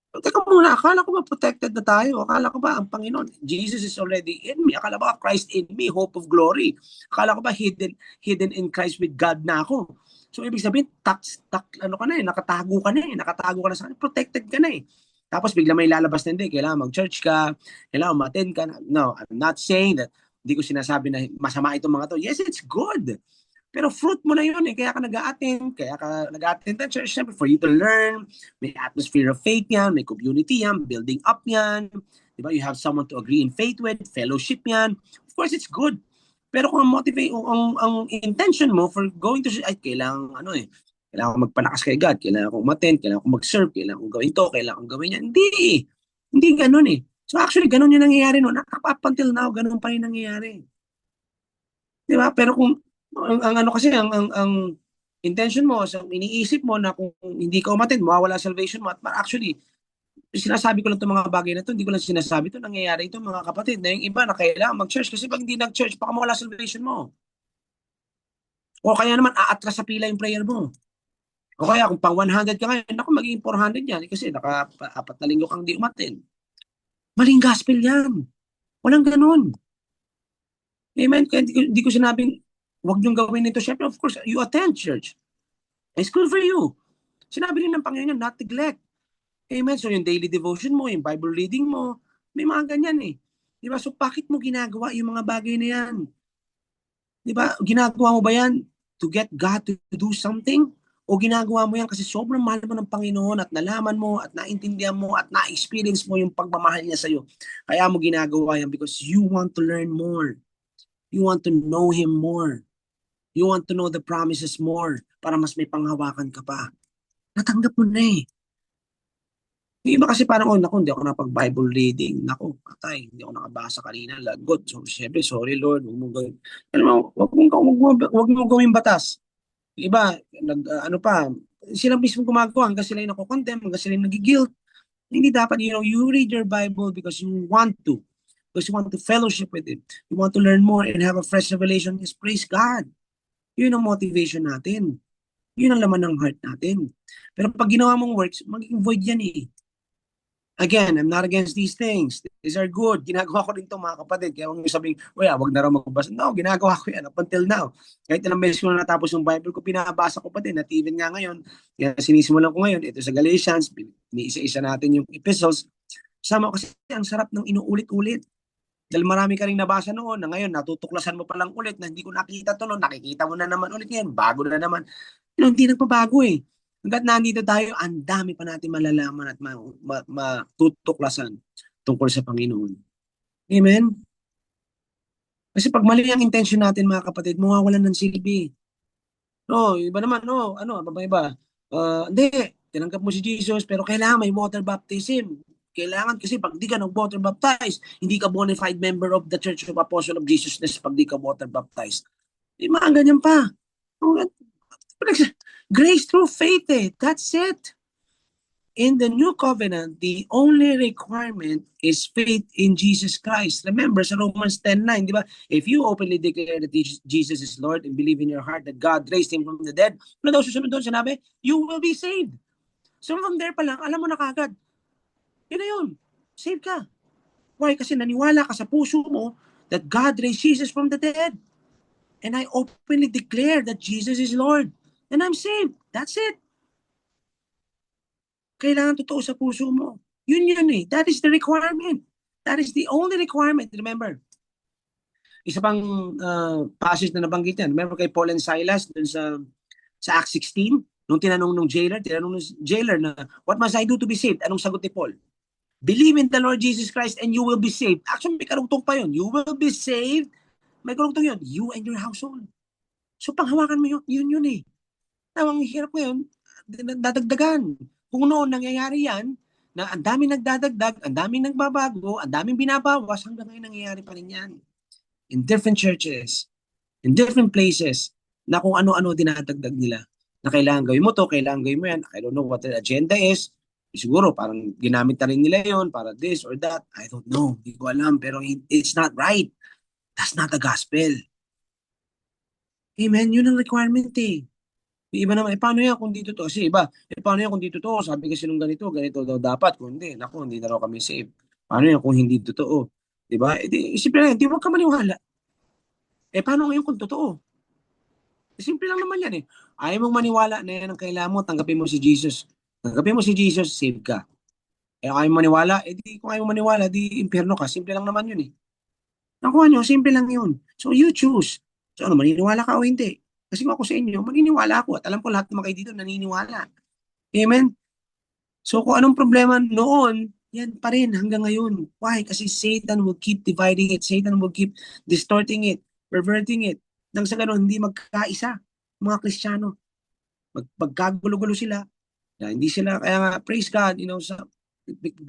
Speaker 1: Teka muna, akala ko ba protected na tayo? Akala ko ba ang Panginoon, Jesus is already in me? Akala ba Christ in me, hope of glory? Akala ko ba hidden in Christ with God na ako? So ibig sabihin, nakatago ka na sa kanya, protected ka na eh. Tapos bigla may lalabas na hindi, kailangan mag-church ka, kailangan umattend ka. No, I'm not saying that, hindi ko sinasabi na masama itong mga to. Yes, it's good. Pero fruit mo na yun eh. Kaya ka nag-a-attend ng church for you to learn. May atmosphere of faith yan, may community yan, building up yan. Diba? You have someone to agree in faith with, fellowship yan. Of course, it's good. Pero kung ang intention mo for going to church, ay kailangan kailangan ko magpalakas kay God, kailangan ko umattend, kailangan ko mag-serve, kailangan ko gawin to, kailangan ko gawin yan. Hindi ganun eh. So actually, ganun yung nangyayari no. Up until now, ganun pa rin nangyayari. Diba? Pero kung ang intention mo, iniisip mo na kung hindi ka umattend, mawawala salvation mo. At actually, sinasabi ko lang itong mga bagay na ito, hindi ko lang sinasabi ito, nangyayari ito mga kapatid, na yung iba na kailangan mag-church kasi pag hindi nag-church, baka mawala salvation mo. O kaya naman, aatras sa pila yung prayer mo. O kaya kung pang 100 ka ngayon, ako magiging 400 yan kasi naka-4 na linggo kang di umattend. Maling gospel yan. Walang ganun. Amen? Kaya hindi ko sinabing, huwag niyong gawin ito. Siyempre, of course, you attend church. It's good for you. Sinabi rin ng Panginoon, not neglect. Amen? So, yung daily devotion mo, yung Bible reading mo, may mga ganyan eh. Diba? So, bakit mo ginagawa yung mga bagay na yan? Diba? Ginagawa mo ba yan to get God to do something? O ginagawa mo yan kasi sobrang mahal mo ng Panginoon at nalaman mo at naintindihan mo at na-experience mo yung pagmamahal niya sa'yo. Kaya mo ginagawa yan because you want to learn more. You want to know Him more. You want to know the promises more para mas may panghawakan ka pa. Natanggap mo na eh. Yung iba kasi parang, hindi ako napag-Bible reading. Naku, patay, hindi ako nakabasa kanina. Lagot. So, syempre, sorry Lord, huwag mong gawin. Huwag mong gawin batas. Yung iba, sila mismo gumagawa hanggang sila yung nako-condemn, hanggang sila yung nag-guilt. Hindi dapat, you read your Bible because you want to. Because you want to fellowship with Him. You want to learn more and have a fresh revelation. Yes, praise God. Yun ang motivation natin. Yun ang laman ng heart natin. Pero pag ginawa mong works, magiging void yan eh. Again, I'm not against these things. These are good. Ginagawa ko rin ito mga kapatid. Kaya huwag niyo sabing, wag na raw magbasa. No, ginagawa ko yan up until now. Kahit ilang beses ko na natapos yung Bible ko, pinabasa ko pa din. At even nga ngayon, kaya sinisimulan ko ngayon, ito sa Galatians, iniisa-isa natin yung epistles. Sama kasi ang sarap ng inuulit-ulit. Dahil marami ka rin nabasa noon na ngayon natutuklasan mo pa lang ulit na hindi ko nakita to noon, nakikita mo na naman ulit ngayon, bago na naman. Hindi nagpabago eh. Hanggat nandito tayo, ang dami pa natin malalaman at matutuklasan tungkol sa Panginoon. Amen? Kasi pag mali ang intention natin mga kapatid, mawawalan ng silbi. No, iba naman, no, ano, iba. Hindi, tinanggap mo si Jesus, pero kailangan may water baptism. Kailangan kasi pag di ka nag-water baptized, hindi ka bona fide member of the Church of Apostle of Jesus Christ pag di ka water baptized. Mga ganyan pa. Grace through faith eh. That's it. In the new covenant, the only requirement is faith in Jesus Christ. Remember sa Romans 10:9, di ba? If you openly declare that Jesus is Lord and believe in your heart that God raised Him from the dead, ano daw susunod doon? Sinabi, you will be saved. So from there pa lang, alam mo na kagad. Yun na yun. Saved ka. Why? Kasi naniwala ka sa puso mo that God raised Jesus from the dead. And I openly declare that Jesus is Lord. And I'm saved. That's it. Kailangan totoo sa puso mo. Yun eh. That is the requirement. That is the only requirement. Remember, isa pang passage na nabanggit yan. Remember kay Paul and Silas dun sa Acts 16? Nung tinanong ng jailer na, what must I do to be saved? Anong sagot ni Paul? Believe in the Lord Jesus Christ and you will be saved. Actually, may karugtong pa yun. You will be saved. May karugtong yun. You and your household. So, panghawakan mo yun eh. Ang hirap mo yun, dadagdagan. Kung noon nangyayari yan, na ang daming nagdadagdag, ang daming nagbabago, ang daming binabawas, hanggang ngayon nangyayari pa rin yan. In different churches, in different places, na kung ano-ano dinadagdag nila. Na kailangan gawin mo to, kailangan gawin mo yan. I don't know what the agenda is. Siguro parang ginamit na rin nila yon para this or that. I don't know. Hindi ko alam. Pero it's not right. That's not the gospel. Amen. Yun ang requirement eh. Iba naman, paano yan kung dito to? Kasi iba, paano yan kung dito to? Sabi kasi nung ganito daw dapat. Kung hindi, naku, hindi na raw kami safe. Paano yan kung hindi totoo? Diba? Isipin na yan, di huwag ka maniwala. Paano ngayon kung totoo? Simple lang naman yan eh. Ayaw mong maniwala na yan ang kailangan mo, tanggapin mo si Jesus. Tanggapin mo si Jesus, save ka. Kung ayaw maniwala, kung ayaw maniwala, di impyerno ka. Simple lang naman yun eh. Nakuha nyo, simple lang yun. So you choose. So ano, maniniwala ka o hindi? Kasi kung ako sa inyo, maniniwala ako at alam ko lahat ng mga kayo dito naniniwala. Amen? So kung anong problema noon, yan pa rin hanggang ngayon. Why? Kasi Satan will keep dividing it. Satan will keep distorting it, perverting it. Nang sa ganun, hindi magkaisa mga Kristiyano. Magkagulo-gulo sila. Hindi sila, kaya nga, praise God,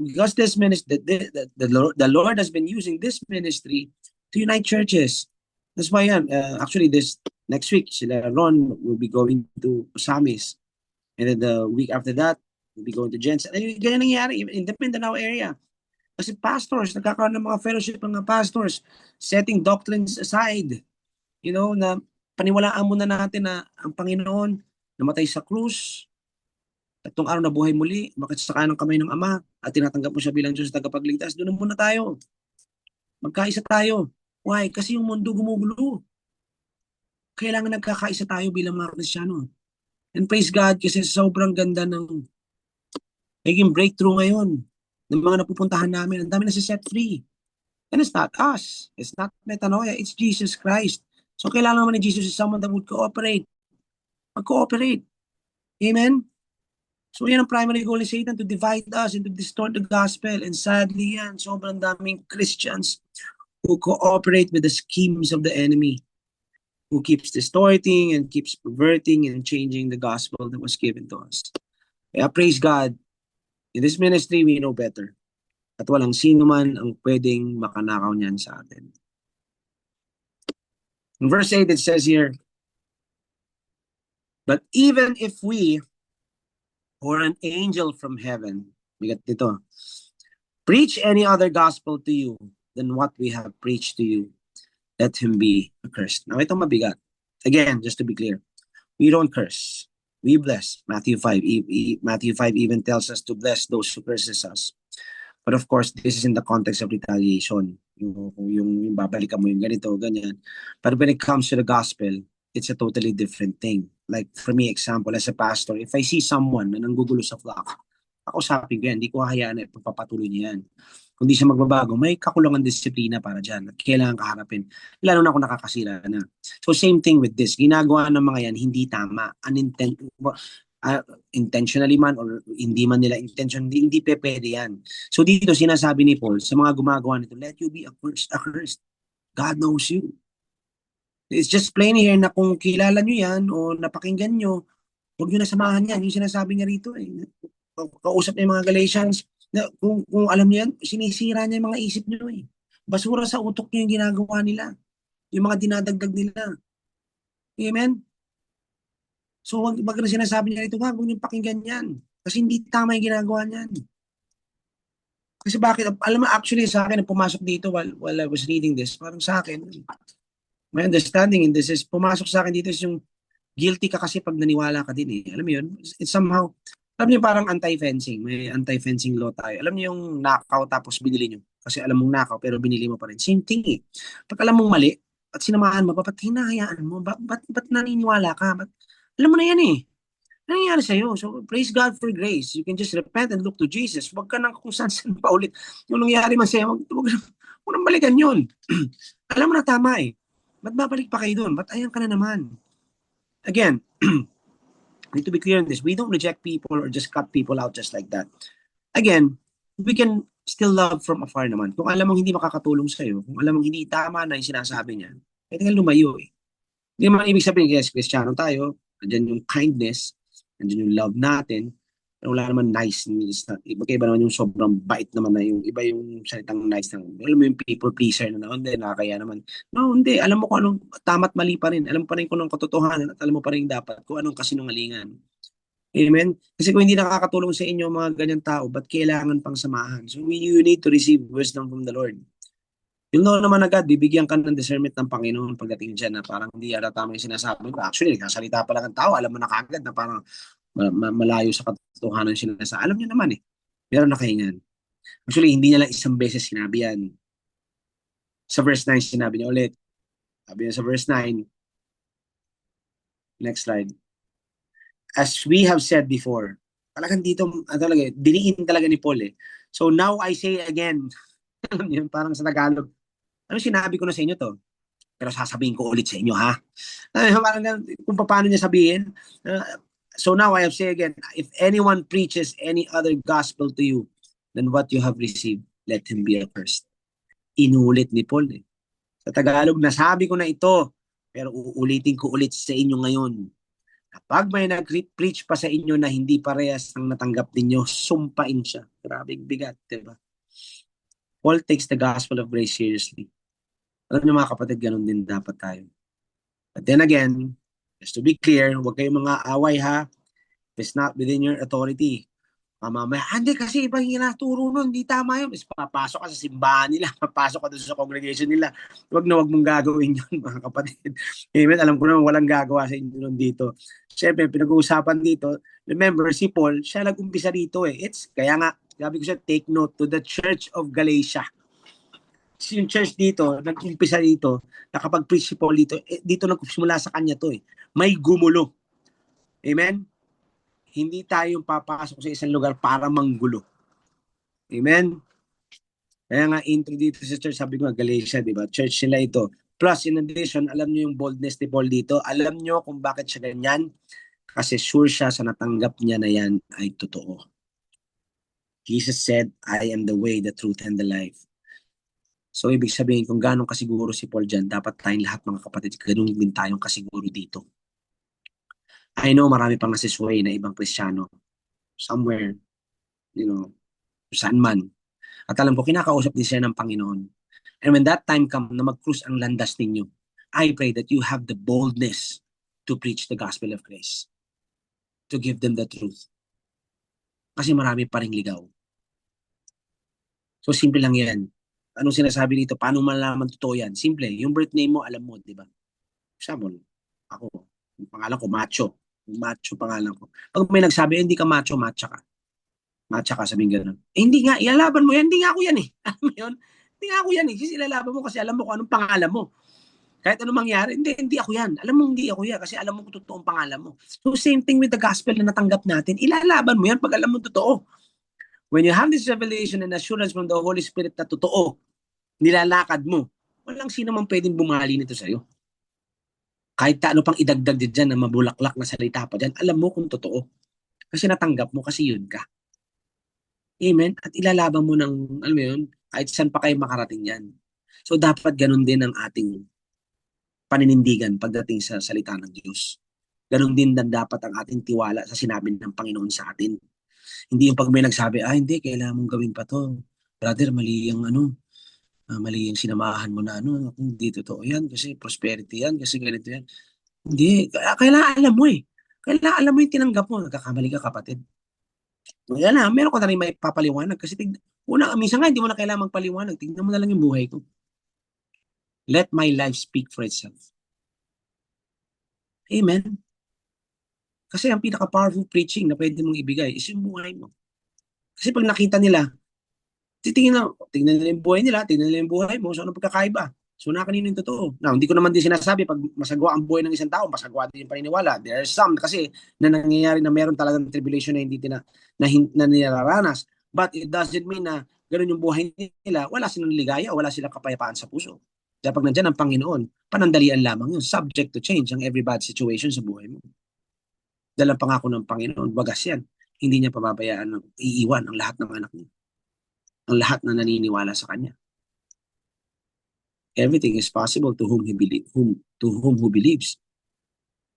Speaker 1: because this ministry, the Lord has been using this ministry to unite churches. That's why yan, actually this next week, sila Ron will be going to Osamis. And then the week after that, we'll be going to Jensen. And ganyan nangyayari in the Mindanao area. Kasi pastors, nagkakaroon ng mga fellowship ng mga pastors, setting doctrines aside. Na paniwalaan muna natin na ang Panginoon namatay sa krus, 3 araw na buhay muli, makasaka ng kamay ng Ama, at tinatanggap mo siya bilang Diyos tagapagligtas. Doon muna tayo. Magkaisa tayo. Why? Kasi yung mundo gumugulo. Kailangan nagkakaisa tayo bilang mga Kristiyano. And praise God kasi sobrang ganda ng naging breakthrough ngayon ng mga napupuntahan namin. Ang dami na set free. And it's not us. It's not metanoia. It's Jesus Christ. So kailangan naman ni Jesus is someone that would cooperate. Mag-cooperate. Amen? So yan ang primary goal ni Satan, to divide us and to distort the gospel. And sadly yan, sobrang daming Christians who cooperate with the schemes of the enemy, who keeps distorting and keeps perverting and changing the gospel that was given to us. Kaya praise God, in this ministry, we know better. At walang sino man ang pwedeng makanakaw niyan sa atin. In verse 8, it says here, but even if we or an angel from heaven, bigat dito, preach any other gospel to you than what we have preached to you, let him be accursed. Now, ito mabigat. Again, just to be clear, we don't curse. We bless. Matthew 5. Matthew 5 even tells us to bless those who curses us. But of course, this is in the context of retaliation. Yung babalikan mo yung ganito, ganyan. But when it comes to the gospel, it's a totally different thing. Like for me, example, as a pastor, if I see someone na nanggugulo sa flock, kausapin ko yan, hindi ko hahayaan na pagpapatuloy niya yan. Kung di siya magbabago, may kakulangan disiplina para dyan at kailangan kaharapin. Lalo na kung nakakasira na. So same thing with this. Ginagawa ng mga yan, hindi tama. Intentionally man or hindi man nila intention, hindi pwede yan. So dito sinasabi ni Paul sa mga gumagawa nito, let you be accursed. God knows you. It's just plain here na kung kilala nyo yan o napakinggan nyo, huwag nyo nasamahan yan. Yung sinasabi niya rito kausap niya yung mga Galatians, na kung alam niyo yan, sinisira niya yung mga isip niyo eh. Basura sa utok niyo yung ginagawa nila. Yung mga dinadagdag nila. Amen? So, wag na sinasabi niya ito, huwag niyong pakinggan yan. Kasi hindi tama yung ginagawa niyan. Kasi bakit, alam mo, actually sa akin, pumasok dito while I was reading this, parang sa akin, my understanding in this is, pumasok sa akin dito is yung guilty ka kasi pag naniwala ka din eh. Alam mo yun? It's somehow, alam niyo parang anti-fencing. May anti-fencing law tayo. Alam niyo yung nakaw tapos binili niyo. Kasi alam mong nakaw pero binili mo pa rin. Same thing eh. Pag alam mong mali at sinamahan mo, ba't hinahayaan mo? Ba't naniniwala ka? Alam mo na yan eh. Ano nangyayari sa'yo? So, praise God for grace. You can just repent and look to Jesus. Huwag ka nang kung saan pa ulit. Yung nangyari man sa'yo, huwag nang balikan yun. Alam mo na tama eh. Ba't babalik pa kayo doon? Ba't ayan ka na naman? Again, need to be clear on this. We don't reject people or just cut people out just like that. Again, we can still love from afar naman. Kung alam mong hindi makakatulong sa'yo, kung alam mong hindi tama na yung sinasabi niya, pwede kang lumayo eh. Hindi naman ibig sabihin, yes, Kristiyano tayo, andyan yung kindness, andyan yung love natin, pero wala naman niceness. Iba naman yung sobrang bait naman na yung iba yung salitang nice na. Alam mo yung people pleaser na hindi, nakakaya naman. No, hindi. Alam mo kung anong tama't mali pa rin. Alam mo pa rin kung anong katotohanan at alam mo pa rin dapat kung anong kasinungalingan. Amen? Kasi kung hindi nakakatulong sa inyo mga ganyan tao, ba't kailangan pang samahan? So you need to receive wisdom from the Lord. You'll know naman agad, bibigyan ka ng discernment ng Panginoon pagdating dyan na parang hindi yata tama yung sinasabi ko. Actually, nagkasalita pa lang ang tao, alam mo na kagad na parang malayo sa katotohanan siya nasa. Alam niyo naman eh. Meron na kayo yan. Actually, hindi niya lang isang beses sinabi yan. Sa verse 9, sinabi niya ulit. Sabi niya sa verse 9, next slide. As we have said before, talagang dito, talaga, diniin talaga ni Paul eh. So now I say again, alam niyo, parang sa Tagalog, ano sinabi ko na sa inyo to? Pero sasabihin ko ulit sa inyo ha. Parang kung paano niya sabihin, so now I have said again, if anyone preaches any other gospel to you than what you have received, let him be accursed. Inulit ni Paul eh. Sa Tagalog, nasabi ko na ito, pero uulitin ko ulit sa inyo ngayon. Kapag may nag-preach pa sa inyo na hindi parehas ang natanggap ninyo, sumpain siya. Grabing bigat, diba? Paul takes the gospel of grace seriously. Alam niyo mga kapatid, ganun din dapat tayo. But then again, just to be clear, huwag kayong mga away ha. If it's not within your authority. Mamaya, hindi kasi ibang hinaturo nun, hindi tama yun. Is papasok ka sa simbahan nila, papasok ka doon sa congregation nila. Huwag mong gagawin yun, mga kapatid. Amen, alam ko naman walang gagawa sa inyo nun dito. Siyempre, pinag-uusapan dito, remember, si Paul, siya nag-umpisa dito eh. Kaya nga, sabi ko siya, take note to the Church of Galatia. Yung church dito, nag-umpisa dito, nakapag-preach si Paul dito, dito nagsimula sa kanya to eh. May gumulo. Amen? Hindi tayo papasok sa isang lugar para manggulo. Amen? Kaya nga intro dito sa church, sabi ko nga Galatia, di ba? Church nila ito. Plus, in addition, alam nyo yung boldness ni Paul dito. Alam nyo kung bakit siya ganyan? Kasi sure siya sa natanggap niya na yan ay totoo. Jesus said, I am the way, the truth, and the life. So, ibig sabihin, kung gano'ng kasiguro si Paul dyan, dapat tayong lahat mga kapatid, gano'n din tayong kasiguro dito. I know marami pang nasisway na ibang Kristiyano somewhere, saan man. At alam ko, kinakausap din siya ng Panginoon. And when that time comes na mag-cruise ang landas ninyo, I pray that you have the boldness to preach the gospel of grace. To give them the truth. Kasi marami pa ring ligaw. So, simple lang yan. Anong sinasabi dito? Paano malalaman totoo yan? Simple. Yung birth name mo, alam mo, di ba? Example, ako, yung pangalan ko, Macho. Macho pangalan ko. Pag may nagsabi, hindi ka macho, matcha ka. Matcha ka, sabihin gano'n. Eh, hindi nga, ilalaban mo yan, hindi nga ako yan eh. Alam mo yun? Hindi nga ako yan eh. Kasi ilalaban mo kasi alam mo kung anong pangalan mo. Kahit anong mangyari, hindi ako yan. Alam mo, hindi ako yan kasi alam mo kung totoong pangalan mo. So, same thing with the gospel na natanggap natin. Ilalaban mo yan pag alam mo totoo. When you have this revelation and assurance from the Holy Spirit na totoo, nilalakad mo, walang sino man pwedeng bumali nito sa'yo. Kahit ano pang idagdag dyan na mabulaklak na salita pa dyan, alam mo kung totoo. Kasi natanggap mo, kasi yun ka. Amen? At ilalaban mo ng, alam mo yun, kahit saan pa kayo makarating yan. So, dapat ganun din ang ating paninindigan pagdating sa salita ng Diyos. Ganun din na dapat ang ating tiwala sa sinabi ng Panginoon sa atin. Hindi yung pag may nagsabi, hindi, kailangan mong gawin pa to. Brother, mali yung mali yung sinamahan mo na hindi totoo yan kasi prosperity yan, kasi ganito yan. Hindi, kailangan alam mo eh. Kailangan alam mo yung tinanggap mo, nagkakamali ka kapatid. Yan na, meron ko na rin may papaliwanag kasi minsan nga hindi mo na kailangan magpaliwanag, tignan mo na lang yung buhay ko. Let my life speak for itself. Amen? Kasi ang pinaka-powerful preaching na pwede mong ibigay is yung buhay mo. Kasi pag nakita nila, tingnan nila yung buhay nila, tingnan nila yung buhay mo, so ano pagkakaiba? So na kanino yung totoo? Now, hindi ko naman din sinasabi pag masagwa ang buhay ng isang tao, masagwa din yung paniniwala. There are some kasi na nangyayari na meron talagang tribulation na hindi na nilaranas. But it doesn't mean na ganoon yung buhay nila, wala silang ligaya, wala silang kapayapaan sa puso. Kaya pag nandiyan ang Panginoon, panandalian lamang yun, subject to change ang every bad situation sa buhay mo. Dahil ang pangako ng Panginoon, wagas yan. Hindi niya pababayaan, iiwan ang lahat ng anak niya. Ang lahat na naniniwala sa Kanya. Everything is possible to whom who believes.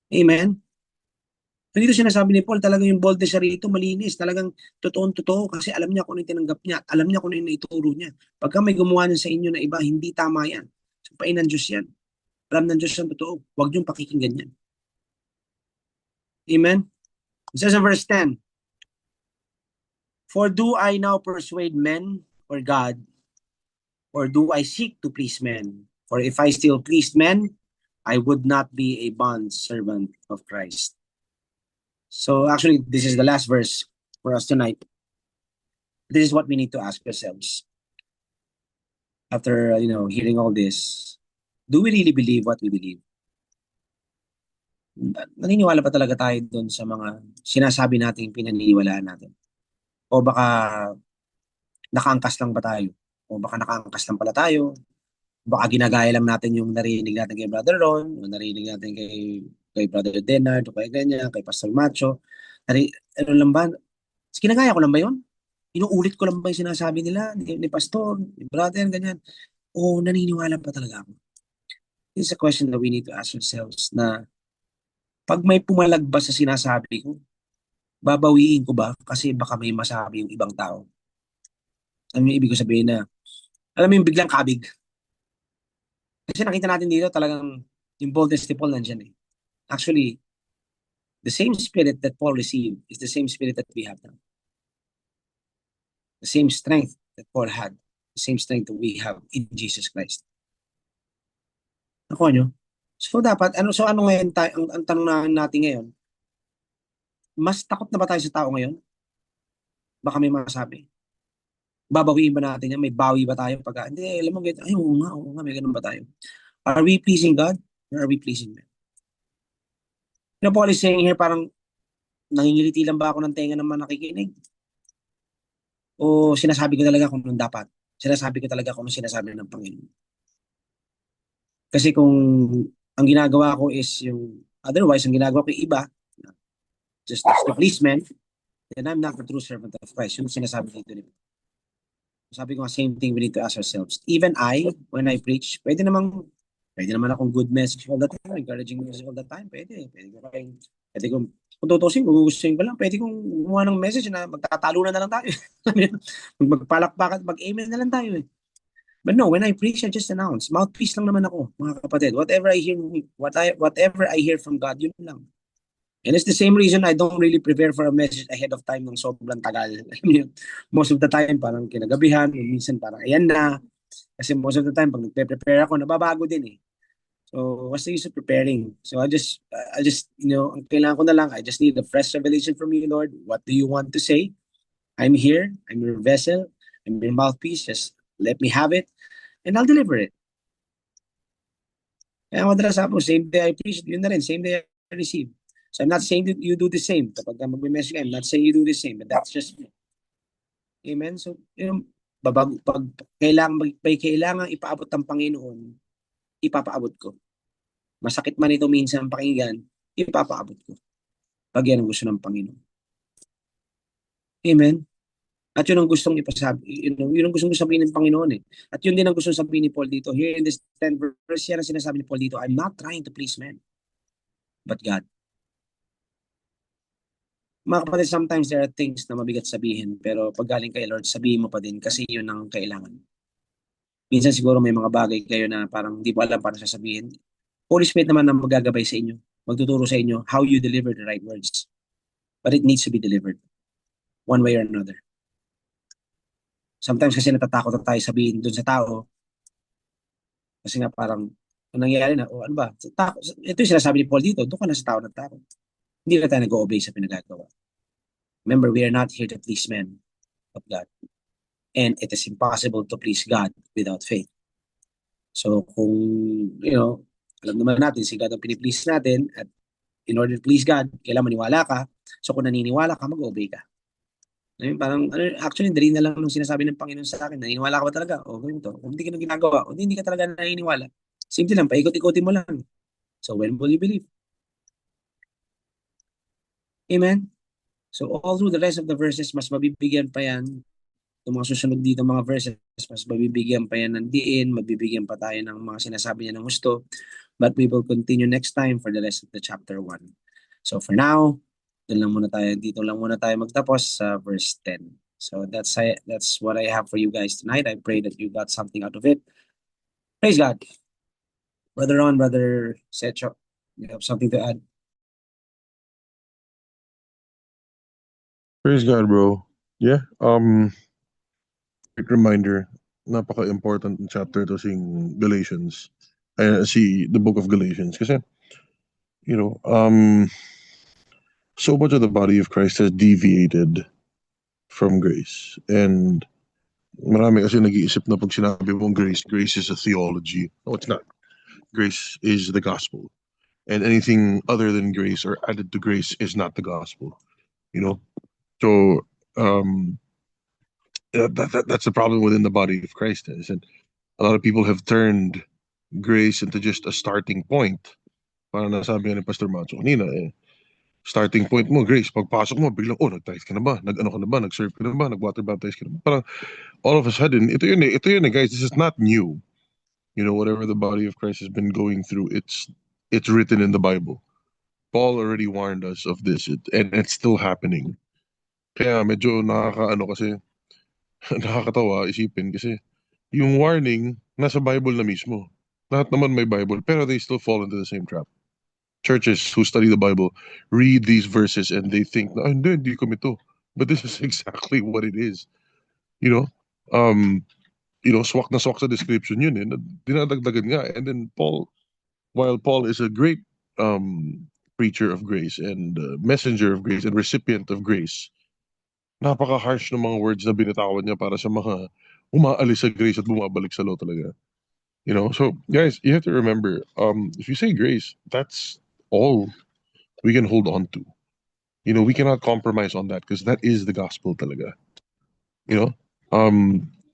Speaker 1: Amen? So dito sinasabi ni Paul, talagang yung boldness siya rito, malinis. Talagang totoong-totoo kasi alam niya kung ano yung tinanggap niya at alam niya kung ano yung naituro niya. Pagka may gumawa niya sa inyo na iba, hindi tama yan. Sampain ng Diyos yan. Alam ng Diyos yan totoo. Huwag niyong pakikinggan yan. Amen? It says in verse 10, for do I now persuade men or God, or do I seek to please men? For if I still pleased men, I would not be a bond servant of Christ. So actually, this is the last verse for us tonight. This is what we need to ask ourselves. After, hearing all this, do we really believe what we believe? Naniniwala pa talaga tayo doon sa mga sinasabi nating pinaniniwalaan natin? O baka nakaangkas lang ba tayo? O baka nakaangkas lang pala tayo? Baka ginagaya lang natin yung narinig natin kay Brother Ron, o narinig natin kay Brother Denard, o kay ganyan, kay Pastor Macho. Ano lang ba? Ginagaya ko lang ba yun? Inuulit ko lang ba yung sinasabi nila ni Pastor, ni Brother, ganyan? O naniniwala pa talaga ako? This is a question that we need to ask ourselves na pag may pumalagba sa sinasabi ko, babawiin ko ba? Kasi baka may masabi yung ibang tao. Ano yung ibig ko sabihin na, alam mo yung biglang kabig. Kasi nakita natin dito talagang yung boldness ni Paul nandyan eh. Actually, the same spirit that Paul received is the same spirit that we have now. The same strength that Paul had, the same strength that we have in Jesus Christ. Nakuha nyo? So dapat, ano ngayon tayo, ang tanong natin ngayon, mas takot na ba tayo sa tao ngayon? Baka may masabi. Babawiin ba natin yan? May bawi ba tayo? Hindi, alam mo, oo nga, may ganun ba tayo? Are we pleasing God? Or are we pleasing men? Paul is saying here, parang nangingiliti lang ba ako ng tenga naman nakikinig? O sinasabi ko talaga kung anong dapat? Sinasabi ko talaga kung anong sinasabi ng Panginoon? Kasi kung ang ginagawa ko is otherwise, ang ginagawa ko iba, just to please men, then I'm not the true servant of Christ. Yung sinasabi dito nito. Sabi ko, same thing we need to ask ourselves. Even when I preach, pwede naman akong good message all the time, encouraging message all the time, pwede kung tutusin, gugustuhin ko lang, pwede kong gumawa ng message na magtatalunan na lang tayo. Magpalakpakan, mag-amen na lang tayo eh. But no, when I preach, I just announce. Mouthpiece lang naman ako, mga kapatid. Whatever I hear from God, yun lang. And it's the same reason I don't really prepare for a message ahead of time ng sobrang tagal. Most of the time, parang kinagabihan, minsan parang ayan na. Kasi most of the time, pag nagpe-prepare ako, nababago din eh. So what's the use of preparing? So I just, ang kailangan ko na lang, I just need a fresh revelation from you, Lord. What do you want to say? I'm here. I'm your vessel. I'm your mouthpiece. Just let me have it, and I'll deliver it. Kaya madalas ako, same day I preach, yun na rin, same day I receive. So I'm not saying that you do the same. Kapag magme-message ka, I'm not saying you do the same, but that's just me. Amen? So, pag may kailangan ipaabot ng Panginoon, ipapaabot ko. Masakit man ito minsan pakinggan, ipapaabot ko. Pag yan ang gusto ng Panginoon. Amen? At yun ang gustong ipasabi, yun ang gustong sabihin ng Panginoon eh. At yun din ang gustong sabihin ni Paul dito. Here in this 10th verse, yan ang sinasabi ni Paul dito, I'm not trying to please men, but God. Mga kapatid, sometimes there are things na mabigat sabihin, pero pag galing kay Lord, sabihin mo pa din kasi yun ang kailangan. Minsan siguro may mga bagay kayo na parang di mo alam paano sasabihin. Holy Spirit naman ang magagabay sa inyo, magtuturo sa inyo how you deliver the right words. But it needs to be delivered, one way or another. Sometimes kasi natatakot na tayo sabihin dun sa tao, kasi nga parang, ang nangyayari na, ano ba, ito yung sinasabi ni Paul dito, doon ka na sa tao ng takot. Hindi na tayo nag-o-obey sa pinagagawa. Remember, we are not here to please men, but God. And it is impossible to please God without faith. So kung, alam naman natin, si God ang piniplease natin, at in order to please God, kailangan maniwala ka. So kung naniniwala ka, mag-obey ka. Parang, actually, dali na lang nung sinasabi ng Panginoon sa akin, naniniwala ka ba talaga? O, ganito. Kung hindi ka nang ginagawa, o hindi ka talaga naniniwala. Simple lang, paikot-ikotin mo lang. So when will you believe? Amen? So all through the rest of the verses, mas mabibigyan pa yan. Yung mga susunod dito mga verses, mas mabibigyan pa yan ng diin, mabibigyan pa tayo ng mga sinasabi niya ng gusto. But we will continue next time for the rest of the chapter 1. So for now, dito lang muna tayo magtapos sa verse 10. So that's what I have for you guys tonight. I pray that you got something out of it. Praise God. Brother Ron, Brother Secho, you have something to add?
Speaker 2: Praise God, bro. Yeah, quick reminder, napaka-important ng chapter to sing Galatians. See the book of Galatians kasi, so much of the body of Christ has deviated from grace. And marami kasi nag-iisip na pag sinabi mong grace is a theology. No, it's not. Grace is the gospel. And anything other than grace or added to grace is not the gospel. So that's the problem within the body of Christ. And a lot of people have turned grace into just a starting point. Parang nasabi nga ni Pastor Macho kanina, starting point mo, grace. Pagpasok mo, biglang, nag-tithe ka na ba? Nag-ano ka na ba? Nag-serve ka na ba? Nag-water baptize ka na ba? Parang all of a sudden, ito yun eh, guys. This is not new. Whatever the body of Christ has been going through, it's written in the Bible. Paul already warned us of this, and it's still happening. Kaya medyo nakakaano kasi, nakakatawa isipin kasi yung warning nasa Bible na mismo. Lahat naman may Bible, pero they still fall into the same trap. Churches who study the Bible read these verses and they think, hindi ko. But this is exactly what it is. Swak na swak sa description yun eh. Dinadagdagan nga. And then while Paul is a great preacher of grace and messenger of grace and recipient of grace, napaka-harsh ng mga words na binitawan niya para sa mga umaalis sa grace at bumabalik sa law talaga. So guys, you have to remember, if you say grace, that's all we can hold on to. We cannot compromise on that because that is the gospel talaga.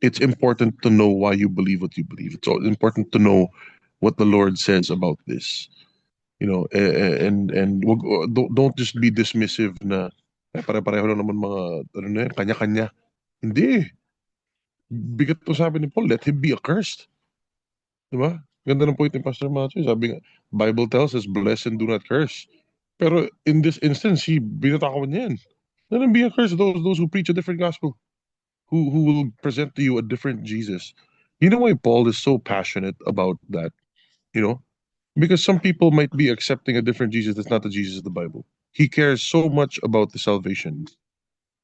Speaker 2: It's important to know why you believe what you believe. It's important to know what the Lord says about this. And don't just be dismissive na pare-pareho lang naman mga kanya-kanya. Hindi. Bigat to sabi ni Paul, let him be accursed. Diba? Ganda ng point ni Pastor Macho. Sabi nga, Bible tells us, bless and do not curse. Pero in this instance, binatawan niya yan. Let him be accursed, those who preach a different gospel, who will present to you a different Jesus. You know why Paul is so passionate about that? Because some people might be accepting a different Jesus that's not the Jesus of the Bible. He cares so much about the salvation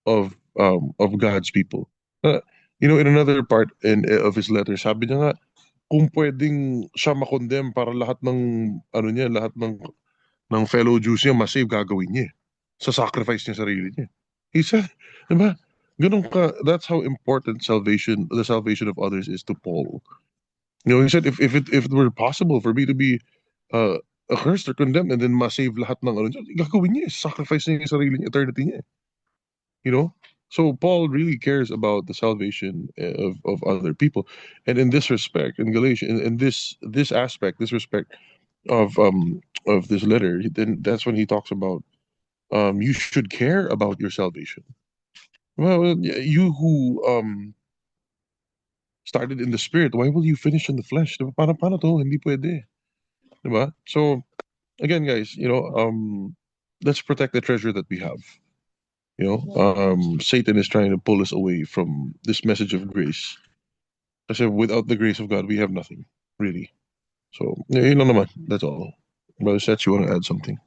Speaker 2: of God's people. In another part of his letter, sabi niya nga, kung pwedeng siya makondemn para lahat ng ano niya, lahat ng fellow Jews niya masave, gagawin niya. Sa sacrifice niya sarili niya. He said, di ba? Ganun ka, that's how important salvation, the salvation of others is to Paul. You know, he said, if it were possible for me to be uh, accursed or condemned and then masave lahat ng ano niya, gagawin niya, sacrifice niya yung sarili niya, eternity niya. You know? So Paul really cares about the salvation of other people. And in this respect, in Galatians, in this aspect, this respect of this letter, then that's when he talks about you should care about your salvation. Well, you who started in the spirit, why will you finish in the flesh? Diba? Paano to? Hindi pwede. Diba? So again, guys, let's protect the treasure that we have. Satan is trying to pull us away from this message of grace. Kasi without the grace of God, we have nothing, really. So, yun lang naman. That's all. Brother Seth, you want to add something?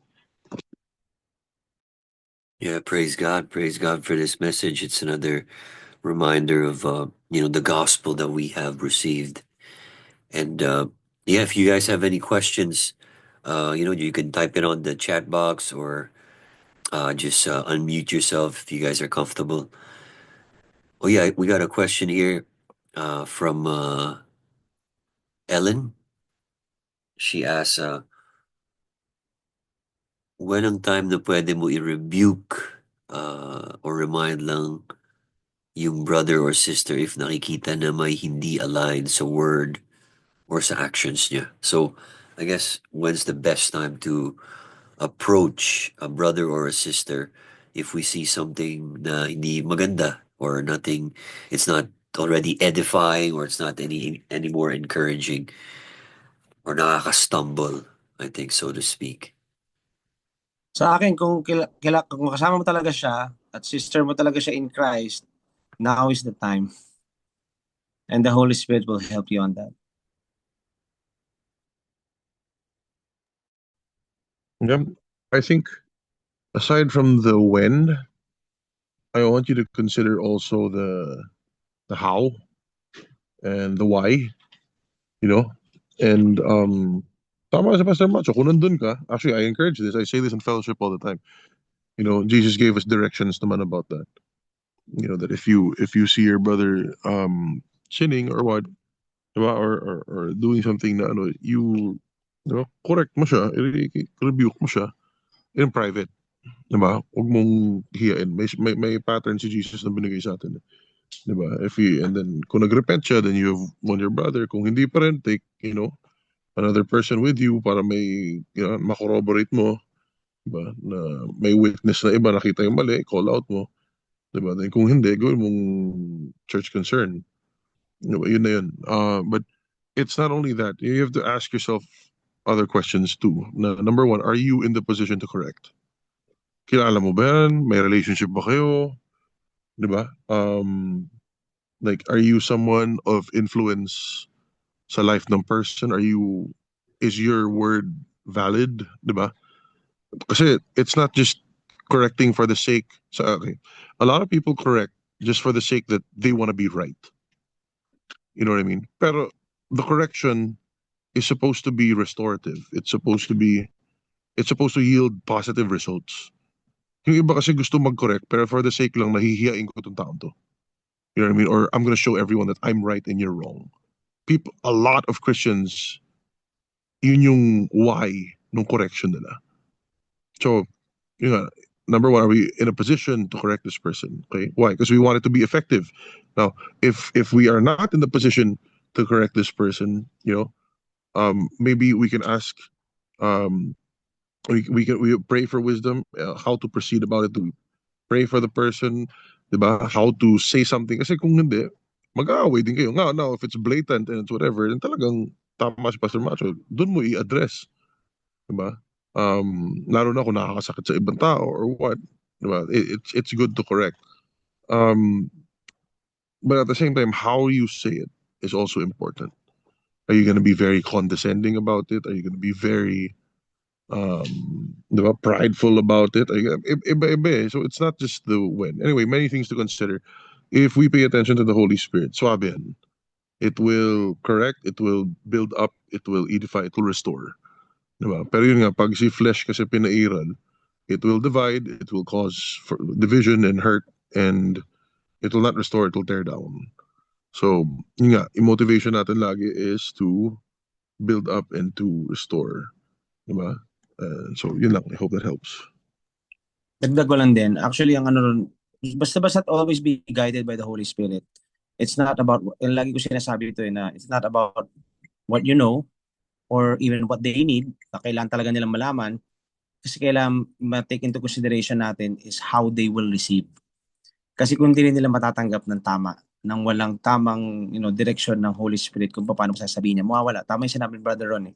Speaker 3: Yeah, praise God for this message. It's another reminder of the gospel that we have received. And yeah, if you guys have any questions, you can type it on the chat box or just unmute yourself if you guys are comfortable. Oh yeah, we got a question here from Ellen. She asks, when ang time na pwede mo i-rebuke or remind lang yung brother or sister if nakikita na may hindi aligned sa word or sa actions niya. So, I guess, when's the best time to approach a brother or a sister if we see something na hindi maganda or nothing, it's not already edifying or it's not any more encouraging or nakaka-stumble, I think, so to speak.
Speaker 1: Sa akin, kung kasama mo talaga siya at sister mo talaga siya in Christ, now is the time. And the Holy Spirit will help you on that.
Speaker 2: Yeah, I think aside from the when, I want you to consider also the how and the why, and tama sa Pastor Macho, kung nandun ka, actually I encourage this, I say this in fellowship all the time. Jesus gave us directions naman about that. That if you see your brother sinning or what, diba, or doing something na correct mo siya, rebuke mo siya in private. Diba? Huwag mong hiyain. May pattern si Jesus na binigay sa atin. Diba? And then, kung nag-repent siya, then you have won your brother. Kung hindi pa rin, take, another person with you para may, makorroborate mo. Diba? Na may witness na iba, nakita yung mali, call out mo. Diba? Then kung hindi, gawin mong church concern. Diba? Yun na yun. But it's not only that. You have to ask yourself other questions too. Number one, are you in the position to correct? Kilala mo ba yan? May relationship ba kayo? Diba? Like, are you someone of influence sa life ng person? Is your word valid? Diba? Kasi it's not just correcting for the sake. Okay. A lot of people correct just for the sake that they want to be right. You know what I mean? Pero the correction is supposed to be restorative. It's supposed to yield positive results. Yung iba kasi gusto mag-correct, pero for the sake lang, nahihiyain ko itong taon to. You know what I mean? Or I'm going to show everyone that I'm right and you're wrong. A lot of Christians, yun yung why nung correction nila. So, number one, are we in a position to correct this person? Okay, why? Because we want it to be effective. Now, if we are not in the position to correct this person, maybe we can ask, we pray for wisdom, how to proceed about it. To pray for the person, diba? How to say something. Kasi kung hindi, mag-aaway din kayo. Now, if it's blatant and it's whatever, then talagang tama si Pastor Macho, dun mo i-address. Diba? Lalo na kung nakakasakit sa ibang tao or what. Diba? It's good to correct. But at the same time, how you say it is also important. Are you going to be very condescending about it? Are you going to be very diba, prideful about it? Iba-iba. So it's not just the when. Anyway, many things to consider. If we pay attention to the Holy Spirit, swabe yan. It will correct, it will build up, it will edify, it will restore. Diba? Pero yun nga, pag si flesh kasi pinairal, it will divide, it will cause division and hurt, and it will not restore, it will tear down. So, yun nga, yung motivation natin lagi is to build up and to restore. Diba? So, yun lang. I hope that helps.
Speaker 1: Dagdag ko lang din, actually, ang ano ron, basta always be guided by the Holy Spirit. It's not about, lagi ko sinasabi ito na it's not about what you know or even what they need, na kailangan talaga nilang malaman, kasi kailangan ma-take into consideration natin is how they will receive. Kasi kung hindi nila matatanggap ng tama, ng walang tamang direction ng Holy Spirit kung paano sasabihin niya, mawawala. Tama yung sinabi ni Brother Ron.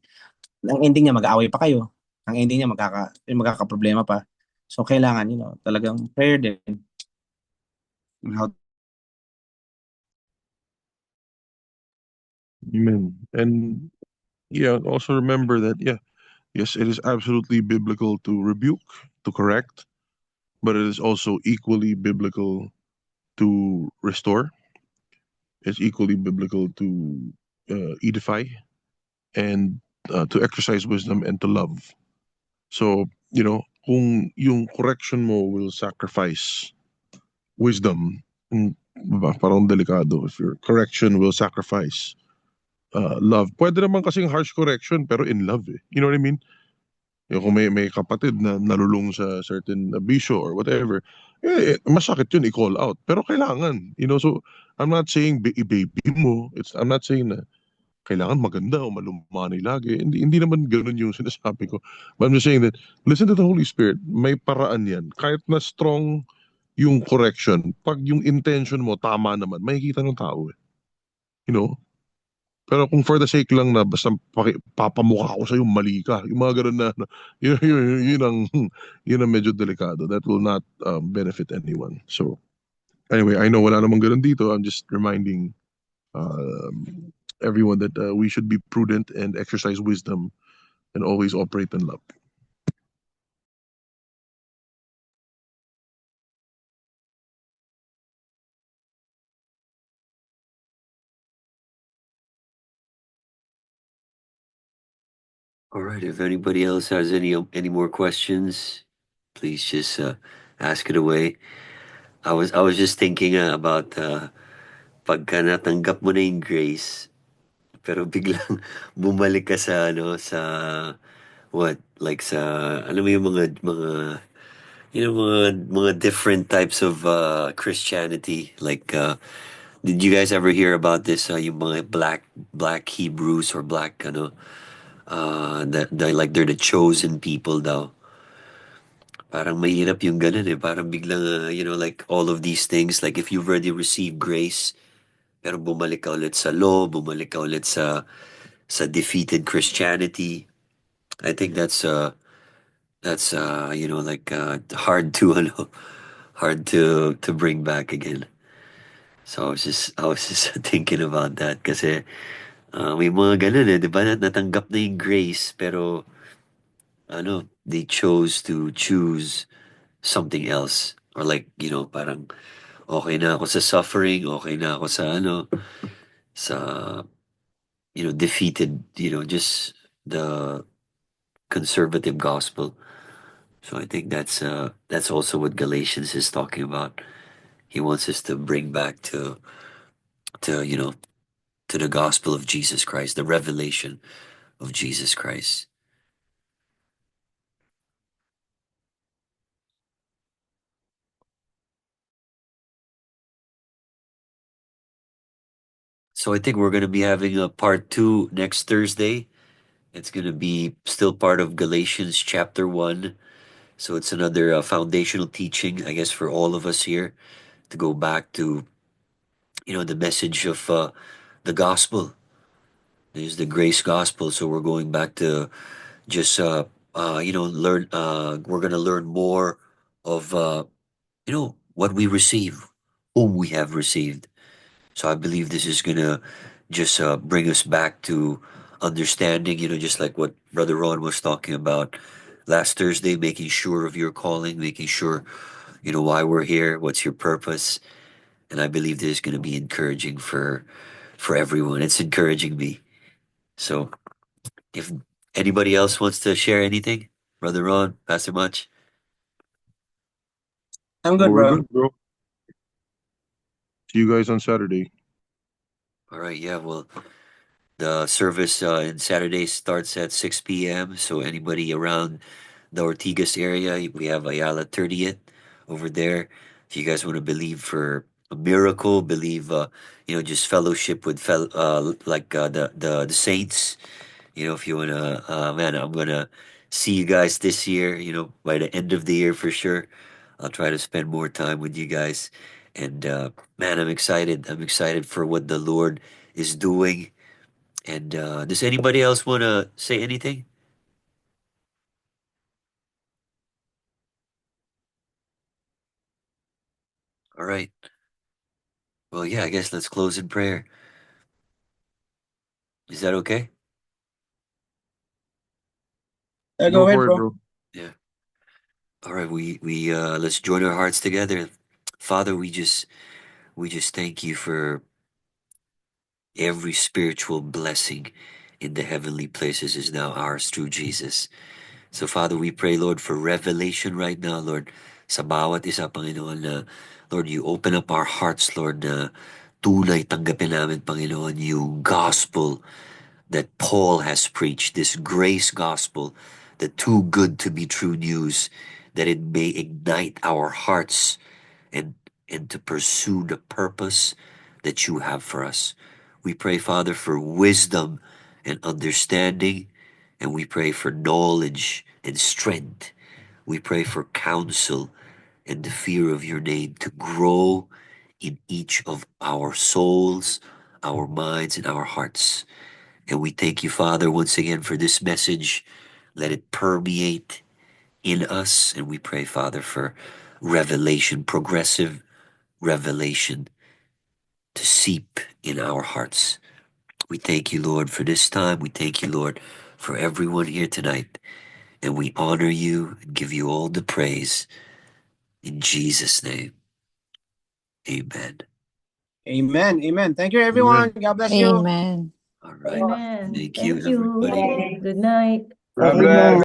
Speaker 1: Ang ending niya, mag-aaway pa kayo. Ang ending niya, magkakaproblema pa. So, kailangan, talagang prayer din. How
Speaker 2: Amen. And yeah, also remember that, yes, it is absolutely biblical to rebuke, to correct, but it is also equally biblical to restore. It's equally biblical to edify and to exercise wisdom and to love. So, kung yung correction mo will sacrifice wisdom, parang delikado. If your correction will sacrifice love. Pwede naman kasing harsh correction pero in love eh. You know what I mean? Yung kung may kapatid na nalulung sa certain bisyo or whatever, masakit yun i-call out. Pero kailangan, so I'm not saying i-baby mo. I'm not saying na kailangan maganda o malumanay lagi. Hindi naman ganun yung sinasabi ko. But I'm just saying that, listen to the Holy Spirit. May paraan yan. Kahit na strong yung correction, pag yung intention mo tama naman, makikita ng tao eh. You know? Pero kung for the sake lang na basta papamukha ko sa yung mali ka, yung mga ganun na, yun ang medyo delikado. That will not benefit anyone. So, anyway, I know wala namang ganun dito. I'm just reminding everyone that we should be prudent and exercise wisdom and always operate in love.
Speaker 3: All right. If anybody else has any more questions, please just ask it away. I was just thinking about pagka natanggap mo na yung grace, pero biglang bumalik ka sa what, like sa alam mo yung mga different types of Christianity, like did you guys ever hear about this yung mga black Hebrews or black that like they're the chosen people daw. Parang mahirap yung ganun eh. Parang biglang, like all of these things, like if you've already received grace, pero bumalik ka ulit sa law, bumalik ka ulit sa defeated Christianity. I think that's like hard to hard to bring back again. So I was just thinking about that kasi may mga ganun eh, 'di ba? Natanggap na yung grace pero they chose to choose something else, or like parang okay na ako sa suffering, okay na ako sa defeated, just the conservative gospel. So I think that's also what Galatians is talking about. He wants us to bring back to to the gospel of Jesus Christ, the revelation of Jesus Christ. So I think we're going to be having a part 2 next Thursday. It's going to be still part of Galatians chapter 1. So it's another foundational teaching, I guess, for all of us here to go back to, the message of the gospel. There's the grace gospel. So we're going back to just, learn, we're going to learn more of, what we receive, whom we have received. So I believe this is going to just bring us back to understanding, just like what Brother Ron was talking about last Thursday, making sure of your calling, making sure, why we're here, what's your purpose. And I believe this is going to be encouraging for for everyone. It's encouraging me. So if anybody else wants to share anything, Brother Ron, Pastor Much.
Speaker 1: I'm
Speaker 2: Well,
Speaker 1: good,
Speaker 2: we're
Speaker 1: bro.
Speaker 2: good, bro. See you guys on Saturday.
Speaker 3: All right, yeah, well, the service in Saturday starts at 6 p.m. So anybody around the Ortigas area, we have Ayala 30th over there. If you guys want to believe for a miracle, believe, just fellowship with the saints. If you wanna, man, I'm gonna see you guys this year. By the end of the year for sure. I'll try to spend more time with you guys. And man, I'm excited. I'm excited for what the Lord is doing. And does anybody else want to say anything? All right. Well, yeah, I guess let's close in prayer. Is that okay?
Speaker 1: Go
Speaker 2: Go
Speaker 1: ahead,
Speaker 2: for it,
Speaker 1: bro.
Speaker 2: bro.
Speaker 3: Yeah. All right. We let's join our hearts together. Father, we just thank you for every spiritual blessing in the heavenly places is now ours through Jesus. So Father, we pray, Lord, for revelation right now, Lord, sa bawat isa, Panginoon, na, Lord, you open up our hearts, Lord, na tunay tanggapin namin, Panginoon, yung gospel that Paul has preached, this grace gospel, the too good to be true news, that it may ignite our hearts and to pursue the purpose that you have for us. We pray, Father, for wisdom and understanding, and we pray for knowledge and strength. We pray for counsel and the fear of your name to grow in each of our souls, our minds, and our hearts. And we thank you, Father, once again for this message. Let it permeate in us. And we pray, Father, for revelation, progressive revelation to seep in our hearts. We thank you, Lord, for this time. We thank you, Lord, for everyone here tonight. And we honor you and give you all the praise. In Jesus' name, amen.
Speaker 1: Amen. Amen. Thank you, everyone.
Speaker 2: Amen.
Speaker 1: God bless you.
Speaker 4: Amen.
Speaker 3: All right.
Speaker 5: Amen.
Speaker 3: Thank you,
Speaker 5: Thank you.
Speaker 3: everybody.
Speaker 5: Good night.
Speaker 2: God bless.